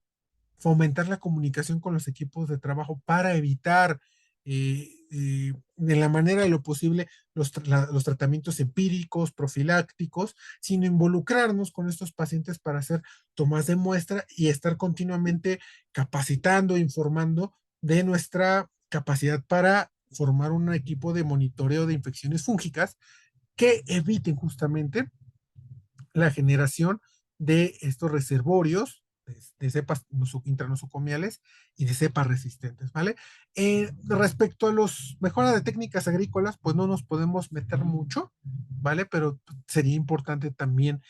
fomentar la comunicación con los equipos de trabajo para evitar de la manera de lo posible los tratamientos empíricos, profilácticos, sino involucrarnos con estos pacientes para hacer tomas de muestra y estar continuamente capacitando, informando de nuestra capacidad para formar un equipo de monitoreo de infecciones fúngicas que eviten justamente la generación de estos reservorios de cepas intranosocomiales y de cepas resistentes, ¿vale? Respecto a los mejora de técnicas agrícolas, pues no nos podemos meter mucho, ¿vale? Pero sería importante también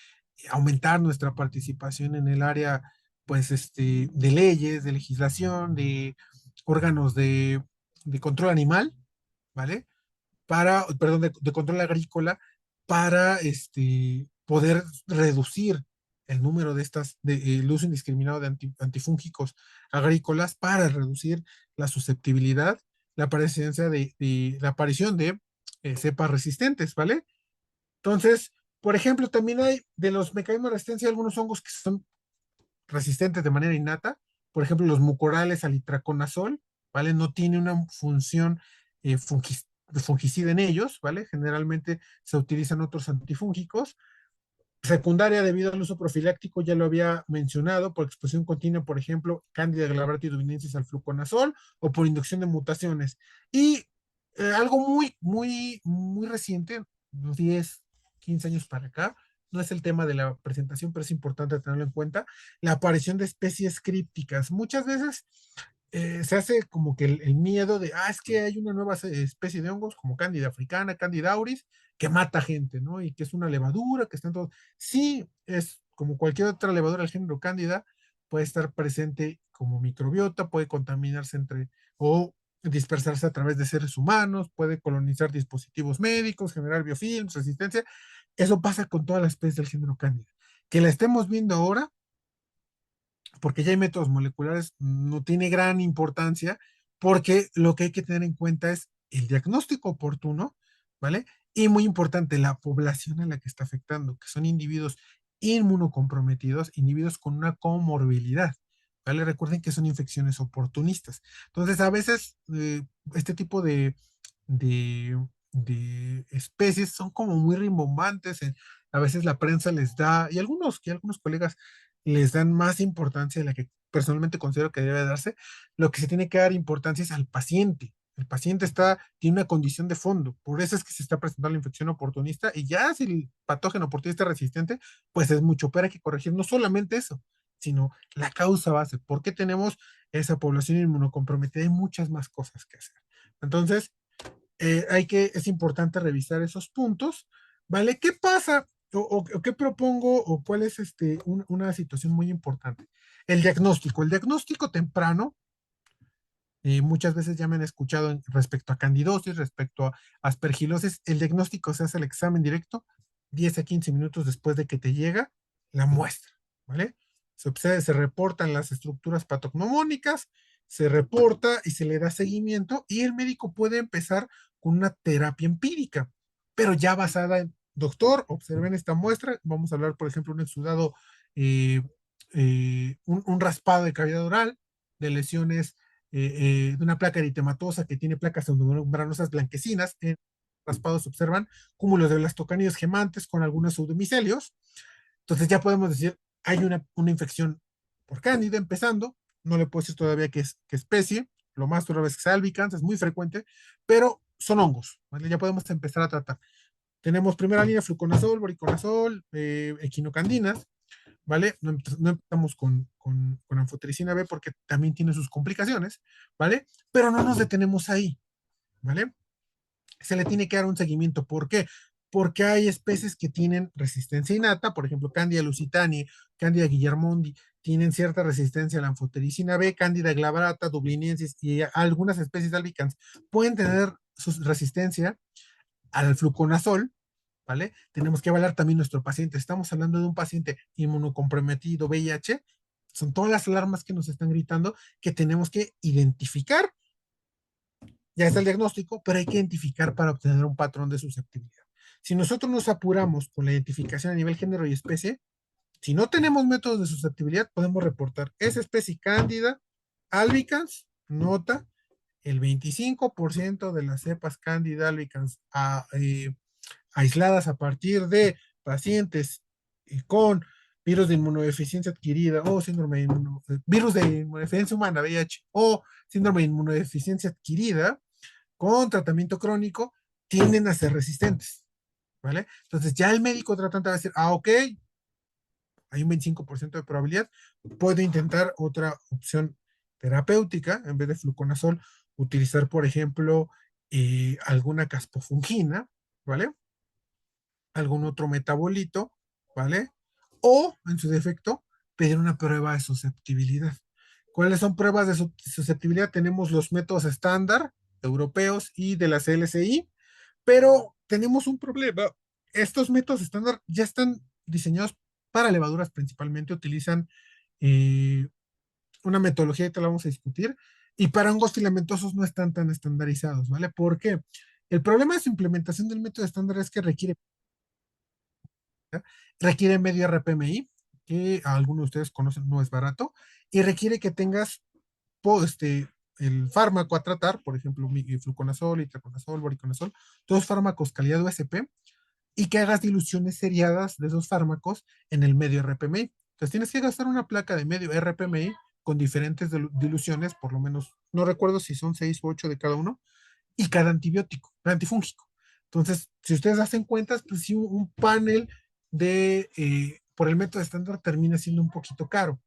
aumentar nuestra participación en el área, pues, de leyes, de legislación, de órganos de control animal, ¿vale? Perdón, de control agrícola para poder reducir el número el uso indiscriminado de antifúngicos agrícolas para reducir la susceptibilidad, la aparición de cepas resistentes, ¿vale? Entonces, por ejemplo, también hay de los mecanismos de resistencia algunos hongos que son resistentes de manera innata, por ejemplo, los mucorales al itraconazol, ¿vale? No tiene una función fungicida en ellos, ¿vale? Generalmente se utilizan otros antifúngicos. Secundaria debido al uso profiláctico, ya lo había mencionado, por exposición continua, por ejemplo, Candida glabrata duvinensis al fluconazol o por inducción de mutaciones. Y algo muy, muy, muy reciente, unos 10, 15 años para acá, no es el tema de la presentación, pero es importante tenerlo en cuenta, la aparición de especies crípticas. Muchas veces se hace como que el miedo de, es que hay una nueva especie de hongos como Cándida africana, Candida auris, que mata gente, ¿no? Y que es una levadura, que está en todo. Sí, es como cualquier otra levadura del género Cándida, puede estar presente como microbiota, puede contaminarse o dispersarse a través de seres humanos, puede colonizar dispositivos médicos, generar biofilms, resistencia. Eso pasa con todas las especies del género Cándida. Que la estemos viendo ahora, porque ya hay métodos moleculares, no tiene gran importancia, porque lo que hay que tener en cuenta es el diagnóstico oportuno, ¿vale? Y muy importante, la población a la que está afectando, que son individuos inmunocomprometidos, individuos con una comorbilidad, ¿vale? Recuerden que son infecciones oportunistas. Entonces, a veces este tipo de, de especies son como muy rimbombantes, a veces la prensa les da, y algunos colegas les dan más importancia de la que personalmente considero que debe darse. Lo que se tiene que dar importancia es al paciente. El paciente tiene una condición de fondo, por eso es que se está presentando la infección oportunista, y ya si el patógeno oportunista es resistente, pues es mucho, pero hay que corregir no solamente eso, sino la causa base. ¿Por qué tenemos esa población inmunocomprometida? Hay muchas más cosas que hacer. Entonces, es importante revisar esos puntos, ¿vale? ¿Qué pasa o qué propongo o cuál es una situación muy importante? El diagnóstico. El diagnóstico temprano, muchas veces ya me han escuchado respecto a candidosis, respecto a aspergilosis, el diagnóstico se hace el examen directo 10 a 15 minutos después de que te llega la muestra, ¿vale? Se observa, se reportan las estructuras patognomónicas, se reporta y se le da seguimiento y el médico puede empezar con una terapia empírica, pero ya basada en, doctor, observen esta muestra, vamos a hablar, por ejemplo, un exudado, un raspado de cavidad oral, de lesiones de una placa eritematosa que tiene placas membranosas blanquecinas. En raspados se observan cúmulos de blastocánidos gemantes con algunos pseudomicelios. Entonces ya podemos decir, hay una infección por cándida empezando. No le puedo decir todavía qué especie. Lo más probable es que sea albicans, es muy frecuente, pero son hongos, ¿vale? Ya podemos empezar a tratar. Tenemos primera línea fluconazol, voriconazol, equinocandinas, ¿vale? No empezamos con anfotericina B porque también tiene sus complicaciones, ¿vale? Pero no nos detenemos ahí, ¿vale? Se le tiene que dar un seguimiento. ¿Por qué? Porque hay especies que tienen resistencia innata, por ejemplo, Candida lusitani, Candida guillermondi, tienen cierta resistencia a la anfotericina B, Candida glabrata, dubliniensis y algunas especies albicans pueden tener su resistencia al fluconazol, ¿vale? Tenemos que evaluar también nuestro paciente. Estamos hablando de un paciente inmunocomprometido, VIH, son todas las alarmas que nos están gritando que tenemos que identificar. Ya está el diagnóstico, pero hay que identificar para obtener un patrón de susceptibilidad. Si nosotros nos apuramos con la identificación a nivel género y especie, si no tenemos métodos de susceptibilidad, podemos reportar esa especie cándida, albicans, nota, el 25% de las cepas cándida albicans aisladas a partir de pacientes con virus de inmunodeficiencia adquirida o síndrome de virus de inmunodeficiencia humana, VIH, o síndrome de inmunodeficiencia adquirida con tratamiento crónico, tienden a ser resistentes, ¿vale? Entonces ya el médico tratante va a decir, ok, hay un 25% de probabilidad, puedo intentar otra opción terapéutica, en vez de fluconazol, utilizar, por ejemplo, alguna caspofungina, ¿vale? Algún otro metabolito, ¿vale? O, en su defecto, pedir una prueba de susceptibilidad. ¿Cuáles son pruebas de susceptibilidad? Tenemos los métodos estándar europeos y de la CLCI, pero tenemos un problema. Estos métodos estándar ya están diseñados para levaduras principalmente, utilizan una metodología que te la vamos a discutir, y para hongos filamentosos no están tan estandarizados, ¿vale? ¿Por qué? El problema de su implementación del método estándar es que requiere medio RPMI, que algunos de ustedes conocen, no es barato, y requiere que tengas el fármaco a tratar, por ejemplo, fluconazol, itraconazol, voriconazol, todos fármacos calidad USP, y que hagas diluciones seriadas de esos fármacos en el medio RPMI. Entonces tienes que gastar una placa de medio RPMI con diferentes diluciones, por lo menos, no recuerdo si son 6 u 8 de cada uno, y cada antibiótico, antifúngico. Entonces, si ustedes hacen cuentas, pues sí, un panel por el método estándar termina siendo un poquito caro.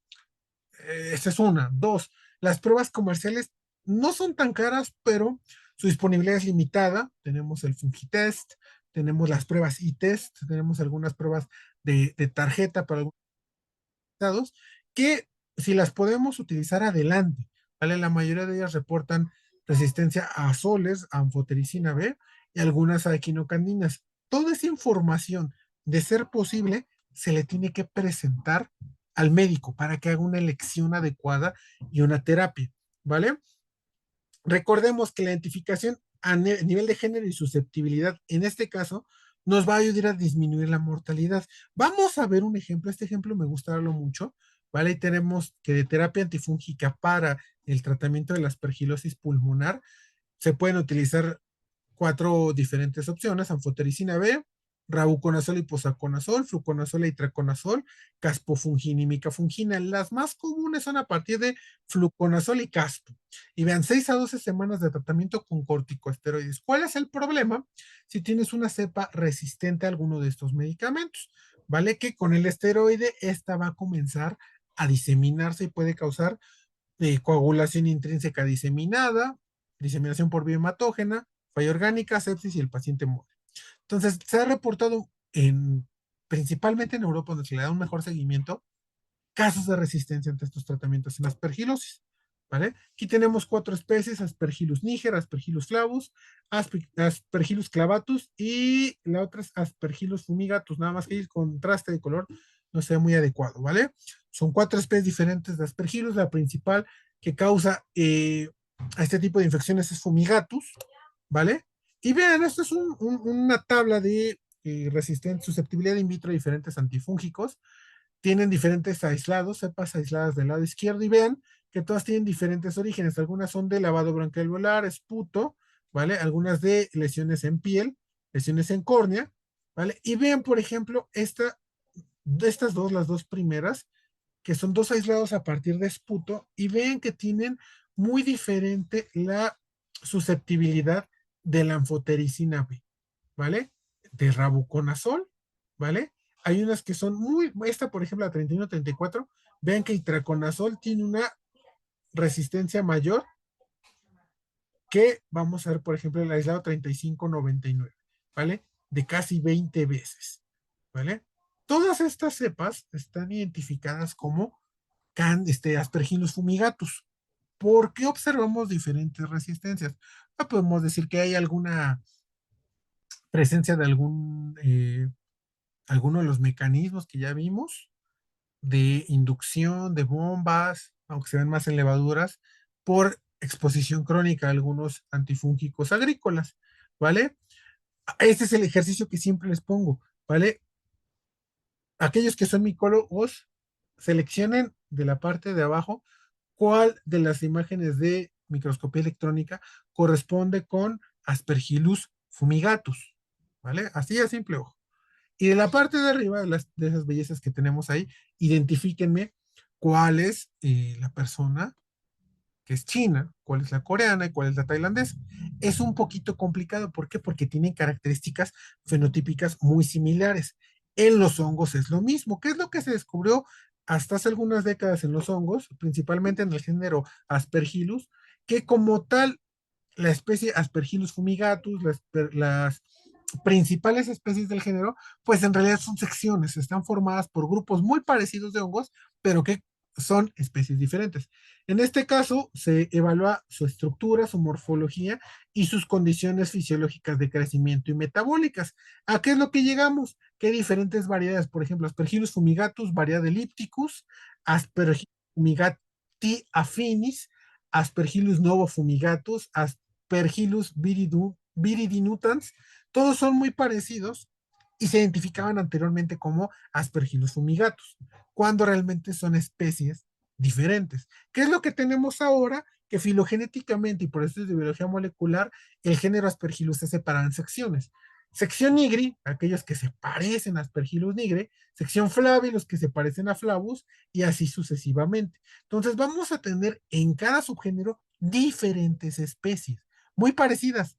Esa es una. Dos, las pruebas comerciales no son tan caras, pero su disponibilidad es limitada. Tenemos el Fungitest, tenemos las pruebas e-test, tenemos algunas pruebas de tarjeta para algunos estados, que si las podemos utilizar adelante, ¿vale? La mayoría de ellas reportan resistencia a azoles, a anfotericina B y algunas a equinocandinas. Toda esa información, de ser posible, se le tiene que presentar al médico para que haga una elección adecuada y una terapia, ¿vale? Recordemos que la identificación a nivel de género y susceptibilidad, en este caso, nos va a ayudar a disminuir la mortalidad. Vamos a ver un ejemplo. Este ejemplo me gusta darlo mucho, ¿vale? Y tenemos que de terapia antifúngica para el tratamiento de la aspergilosis pulmonar se pueden utilizar 4 diferentes opciones: anfotericina B, rabuconazol y posaconazol, fluconazol e itraconazol, caspofungina y micafungina. Las más comunes son a partir de fluconazol y caspo. Y vean, 6 a 12 semanas de tratamiento con corticosteroides. ¿Cuál es el problema? Si tienes una cepa resistente a alguno de estos medicamentos, ¿vale? Que con el esteroide esta va a comenzar a diseminarse y puede causar coagulación intrínseca diseminada, diseminación por vía hematógena, falla orgánica, sepsis y el paciente muere. Entonces, se ha reportado principalmente en Europa, donde se le da un mejor seguimiento, casos de resistencia ante estos tratamientos en aspergilosis, ¿vale? Aquí tenemos 4 especies: Aspergillus niger, Aspergillus flavus, Aspergillus clavatus y la otra es Aspergillus fumigatus, nada más que el contraste de color no sea muy adecuado, ¿vale? Son 4 especies diferentes de Aspergillus. La principal que causa a este tipo de infecciones es Fumigatus, ¿vale? Y vean, esto es una tabla de resistencia, susceptibilidad in vitro a diferentes antifúngicos. Tienen diferentes aislados, cepas aisladas del lado izquierdo, y vean que todas tienen diferentes orígenes. Algunas son de lavado bronquialveolar, esputo, ¿vale? Algunas de lesiones en piel, lesiones en córnea, ¿vale? Y vean, por ejemplo, estas dos, las dos primeras, que son 2 aislados a partir de esputo, y vean que tienen muy diferente la susceptibilidad de la anfotericina B, ¿vale? De rabuconazol, ¿vale? Hay unas que son esta por ejemplo la 31-34, vean que itraconazol tiene una resistencia mayor que, vamos a ver por ejemplo el aislado 35-99, ¿vale? De casi 20 veces, ¿vale? Todas estas cepas están identificadas como Aspergillus fumigatus. ¿Por qué observamos diferentes resistencias? No podemos decir que hay alguna presencia de alguno de los mecanismos que ya vimos, de inducción, de bombas, aunque se ven más en levaduras, por exposición crónica a algunos antifúngicos agrícolas, ¿vale? Este es el ejercicio que siempre les pongo, ¿vale? Aquellos que son micólogos, seleccionen de la parte de abajo cuál de las imágenes de microscopía electrónica corresponde con Aspergillus fumigatus, ¿vale? Así de simple, ojo. Y de la parte de arriba, de esas bellezas que tenemos ahí, identifíquenme cuál es la persona que es china, cuál es la coreana y cuál es la tailandesa. Es un poquito complicado, ¿por qué? Porque tienen características fenotípicas muy similares. En los hongos es lo mismo. ¿Qué es lo que se descubrió hasta hace algunas décadas en los hongos, principalmente en el género Aspergillus? Que como tal, la especie Aspergillus fumigatus, las principales especies del género, pues en realidad son secciones, están formadas por grupos muy parecidos de hongos, pero que son especies diferentes. En este caso, se evalúa su estructura, su morfología y sus condiciones fisiológicas de crecimiento y metabólicas. ¿A qué es lo que llegamos? Que hay diferentes variedades, por ejemplo, Aspergillus fumigatus, variedad ellipticus, Aspergillus fumigati affinis, Aspergillus novo fumigatus, Aspergillus viridinutans. Todos son muy parecidos y se identificaban anteriormente como Aspergillus fumigatus, cuando realmente son especies diferentes. ¿Qué es lo que tenemos ahora? Que filogenéticamente y por estudios de biología molecular, el género Aspergillus se separa en secciones. Sección nigri, aquellos que se parecen a Aspergillus nigre; sección flavi, los que se parecen a Flavus, y así sucesivamente. Entonces vamos a tener en cada subgénero diferentes especies, muy parecidas,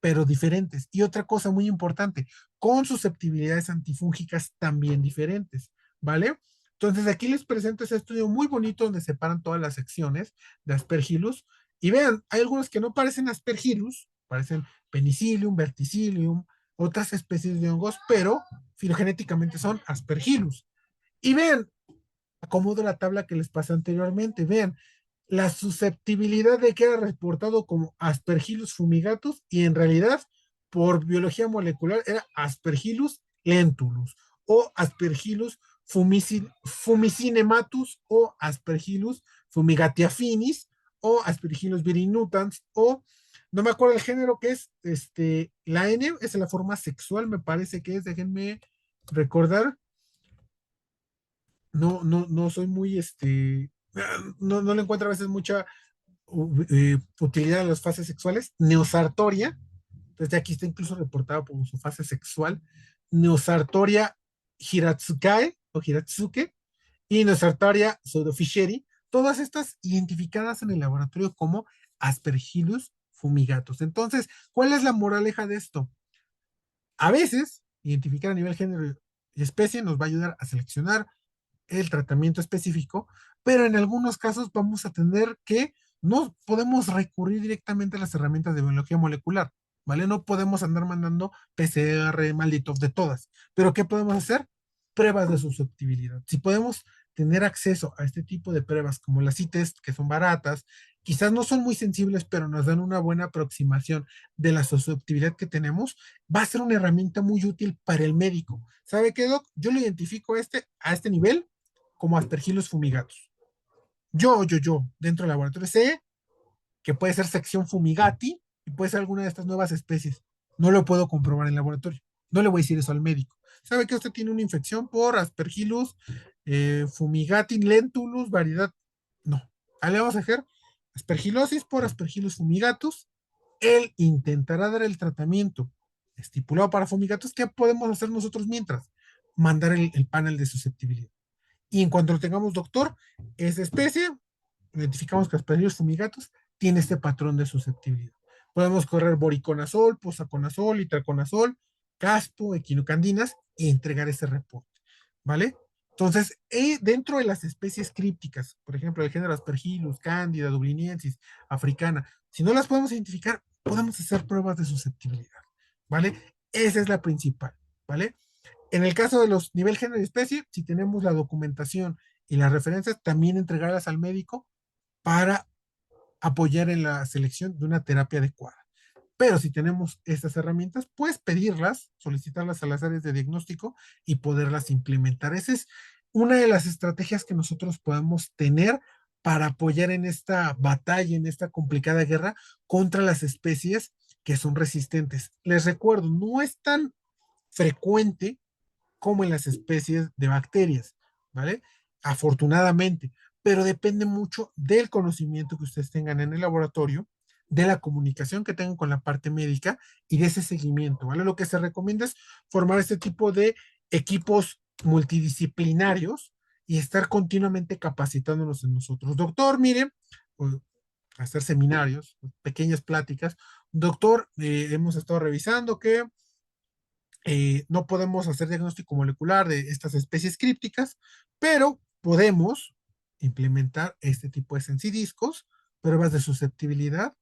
pero diferentes. Y otra cosa muy importante, con susceptibilidades antifúngicas también diferentes, ¿vale? Entonces aquí les presento ese estudio muy bonito donde separan todas las secciones de Aspergillus. Y vean, hay algunos que no parecen Aspergillus, parecen Penicillium, Verticillium, otras especies de hongos, pero filogenéticamente son Aspergillus. Y vean, acomodo la tabla que les pasé anteriormente, vean, la susceptibilidad de que era reportado como Aspergillus fumigatus y en realidad por biología molecular era Aspergillus lentulus o Aspergillus Fumicinematus o Aspergillus fumigatiafinis o Aspergillus virinutans o no me acuerdo el género que es, la N es la forma sexual, me parece que es, déjenme recordar, no soy muy, no le encuentro a veces mucha utilidad en las fases sexuales, Neosartoria, entonces aquí está incluso reportado por su fase sexual, Neosartoria hiratsukae o hiratsuke y Neosartoria pseudofischeri, todas estas identificadas en el laboratorio como Aspergillus fumigatus. Entonces, ¿cuál es la moraleja de esto? A veces, identificar a nivel género y especie nos va a ayudar a seleccionar el tratamiento específico, pero en algunos casos vamos a tener que no podemos recurrir directamente a las herramientas de biología molecular, ¿vale? No podemos andar mandando PCR, malditos de todas, pero ¿qué podemos hacer? Pruebas de susceptibilidad. Si podemos tener acceso a este tipo de pruebas como las CITES, que son baratas, quizás no son muy sensibles, pero nos dan una buena aproximación de la susceptibilidad que tenemos, va a ser una herramienta muy útil para el médico. ¿Sabe qué, doc? Yo lo identifico a este nivel como Aspergillus fumigatus. Yo, dentro del laboratorio sé que puede ser sección fumigati y puede ser alguna de estas nuevas especies. No lo puedo comprobar en el laboratorio. No le voy a decir eso al médico. ¿Sabe que usted tiene una infección por Aspergillus fumigati lentulus variedad? No. Ahí le vamos a hacer aspergilosis por Aspergillus fumigatus. Él intentará dar el tratamiento estipulado para fumigatus. ¿Qué podemos hacer nosotros mientras? Mandar el panel de susceptibilidad. Y en cuanto lo tengamos, doctor, esa especie, identificamos que Aspergillus fumigatus tiene este patrón de susceptibilidad. Podemos correr boriconazol, posaconazol, itraconazol, caspo, equinocandinas y entregar ese reporte, ¿vale? Entonces, dentro de las especies crípticas, por ejemplo, el género Aspergillus, Candida, dubliniensis, africana, si no las podemos identificar, podemos hacer pruebas de susceptibilidad, ¿vale? Esa es la principal, ¿vale? En el caso de los nivel género y especie, si tenemos la documentación y las referencias, también entregarlas al médico para apoyar en la selección de una terapia adecuada. Pero si tenemos estas herramientas, pues pedirlas, solicitarlas a las áreas de diagnóstico y poderlas implementar. Esa es una de las estrategias que nosotros podemos tener para apoyar en esta batalla, en esta complicada guerra contra las especies que son resistentes. Les recuerdo, no es tan frecuente como en las especies de bacterias, ¿vale? Afortunadamente, pero depende mucho del conocimiento que ustedes tengan en el laboratorio, de la comunicación que tengan con la parte médica y de ese seguimiento, ¿vale? Lo que se recomienda es formar este tipo de equipos multidisciplinarios y estar continuamente capacitándonos en nosotros. Doctor, mire, hacer seminarios, pequeñas pláticas. Doctor, hemos estado revisando que no podemos hacer diagnóstico molecular de estas especies crípticas, pero podemos implementar este tipo de sensidiscos, pruebas de susceptibilidad.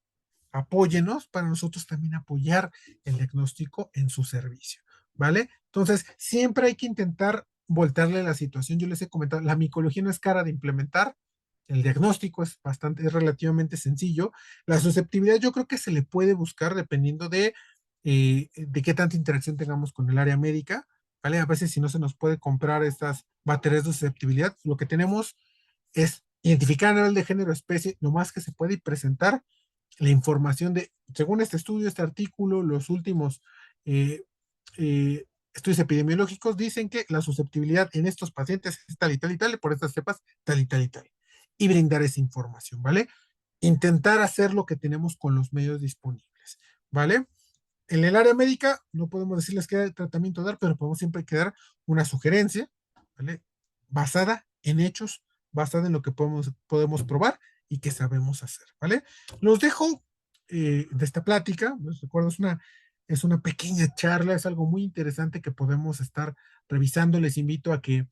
Apóyenos para nosotros también apoyar el diagnóstico en su servicio, ¿vale? Entonces, siempre hay que intentar voltearle la situación. Yo les he comentado, la micología no es cara de implementar, el diagnóstico es relativamente sencillo. La susceptibilidad yo creo que se le puede buscar dependiendo de qué tanta interacción tengamos con el área médica, ¿vale? A veces si no se nos puede comprar estas baterías de susceptibilidad, lo que tenemos es identificar a nivel de género especie lo más que se puede y presentar la información de, según este estudio, este artículo, los últimos estudios epidemiológicos dicen que la susceptibilidad en estos pacientes es tal y tal y tal, por estas cepas tal y tal y tal. Y brindar esa información, ¿vale? Intentar hacer lo que tenemos con los medios disponibles, ¿vale? En el área médica no podemos decirles qué tratamiento dar, pero podemos siempre dar una sugerencia, ¿vale? Basada en hechos, basada en lo que podemos probar y que sabemos hacer, ¿vale? Los dejo de esta plática, les recuerdo, es una pequeña charla, es algo muy interesante que podemos estar revisando. Les invito a que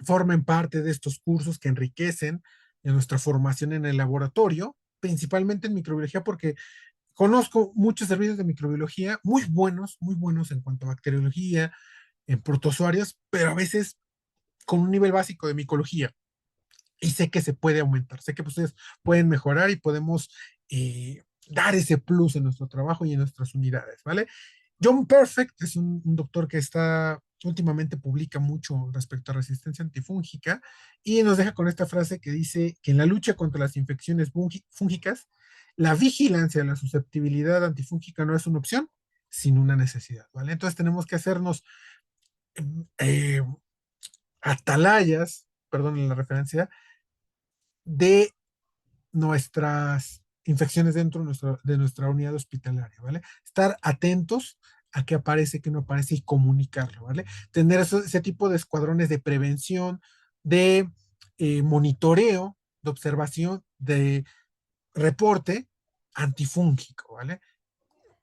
formen parte de estos cursos que enriquecen de nuestra formación en el laboratorio, principalmente en microbiología, porque conozco muchos servicios de microbiología muy buenos en cuanto a bacteriología, en protozoarios, pero a veces con un nivel básico de micología. Y sé que se puede aumentar, sé que ustedes pueden mejorar y podemos dar ese plus en nuestro trabajo y en nuestras unidades, ¿vale? John Perfect es un doctor que está últimamente publica mucho respecto a resistencia antifúngica y nos deja con esta frase que dice que en la lucha contra las infecciones fúngicas, la vigilancia de la susceptibilidad antifúngica no es una opción, sino una necesidad, ¿vale? Entonces tenemos que hacernos eh, atalayas, perdón la referencia, de nuestras infecciones dentro de nuestra unidad hospitalaria, ¿vale? Estar atentos a qué aparece, qué no aparece y comunicarlo, ¿vale? Tener ese tipo de escuadrones de prevención, de monitoreo, de observación, de reporte antifúngico, ¿vale?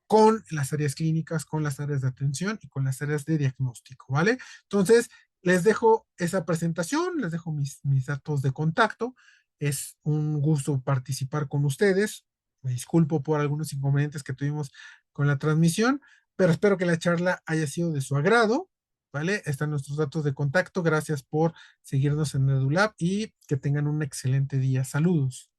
Con las áreas clínicas, con las áreas de atención y con las áreas de diagnóstico, ¿vale? Entonces, les dejo esa presentación, les dejo mis datos de contacto. Es un gusto participar con ustedes. Me disculpo por algunos inconvenientes que tuvimos con la transmisión, pero espero que la charla haya sido de su agrado, ¿vale? Están nuestros datos de contacto. Gracias por seguirnos en EduLab y que tengan un excelente día. Saludos.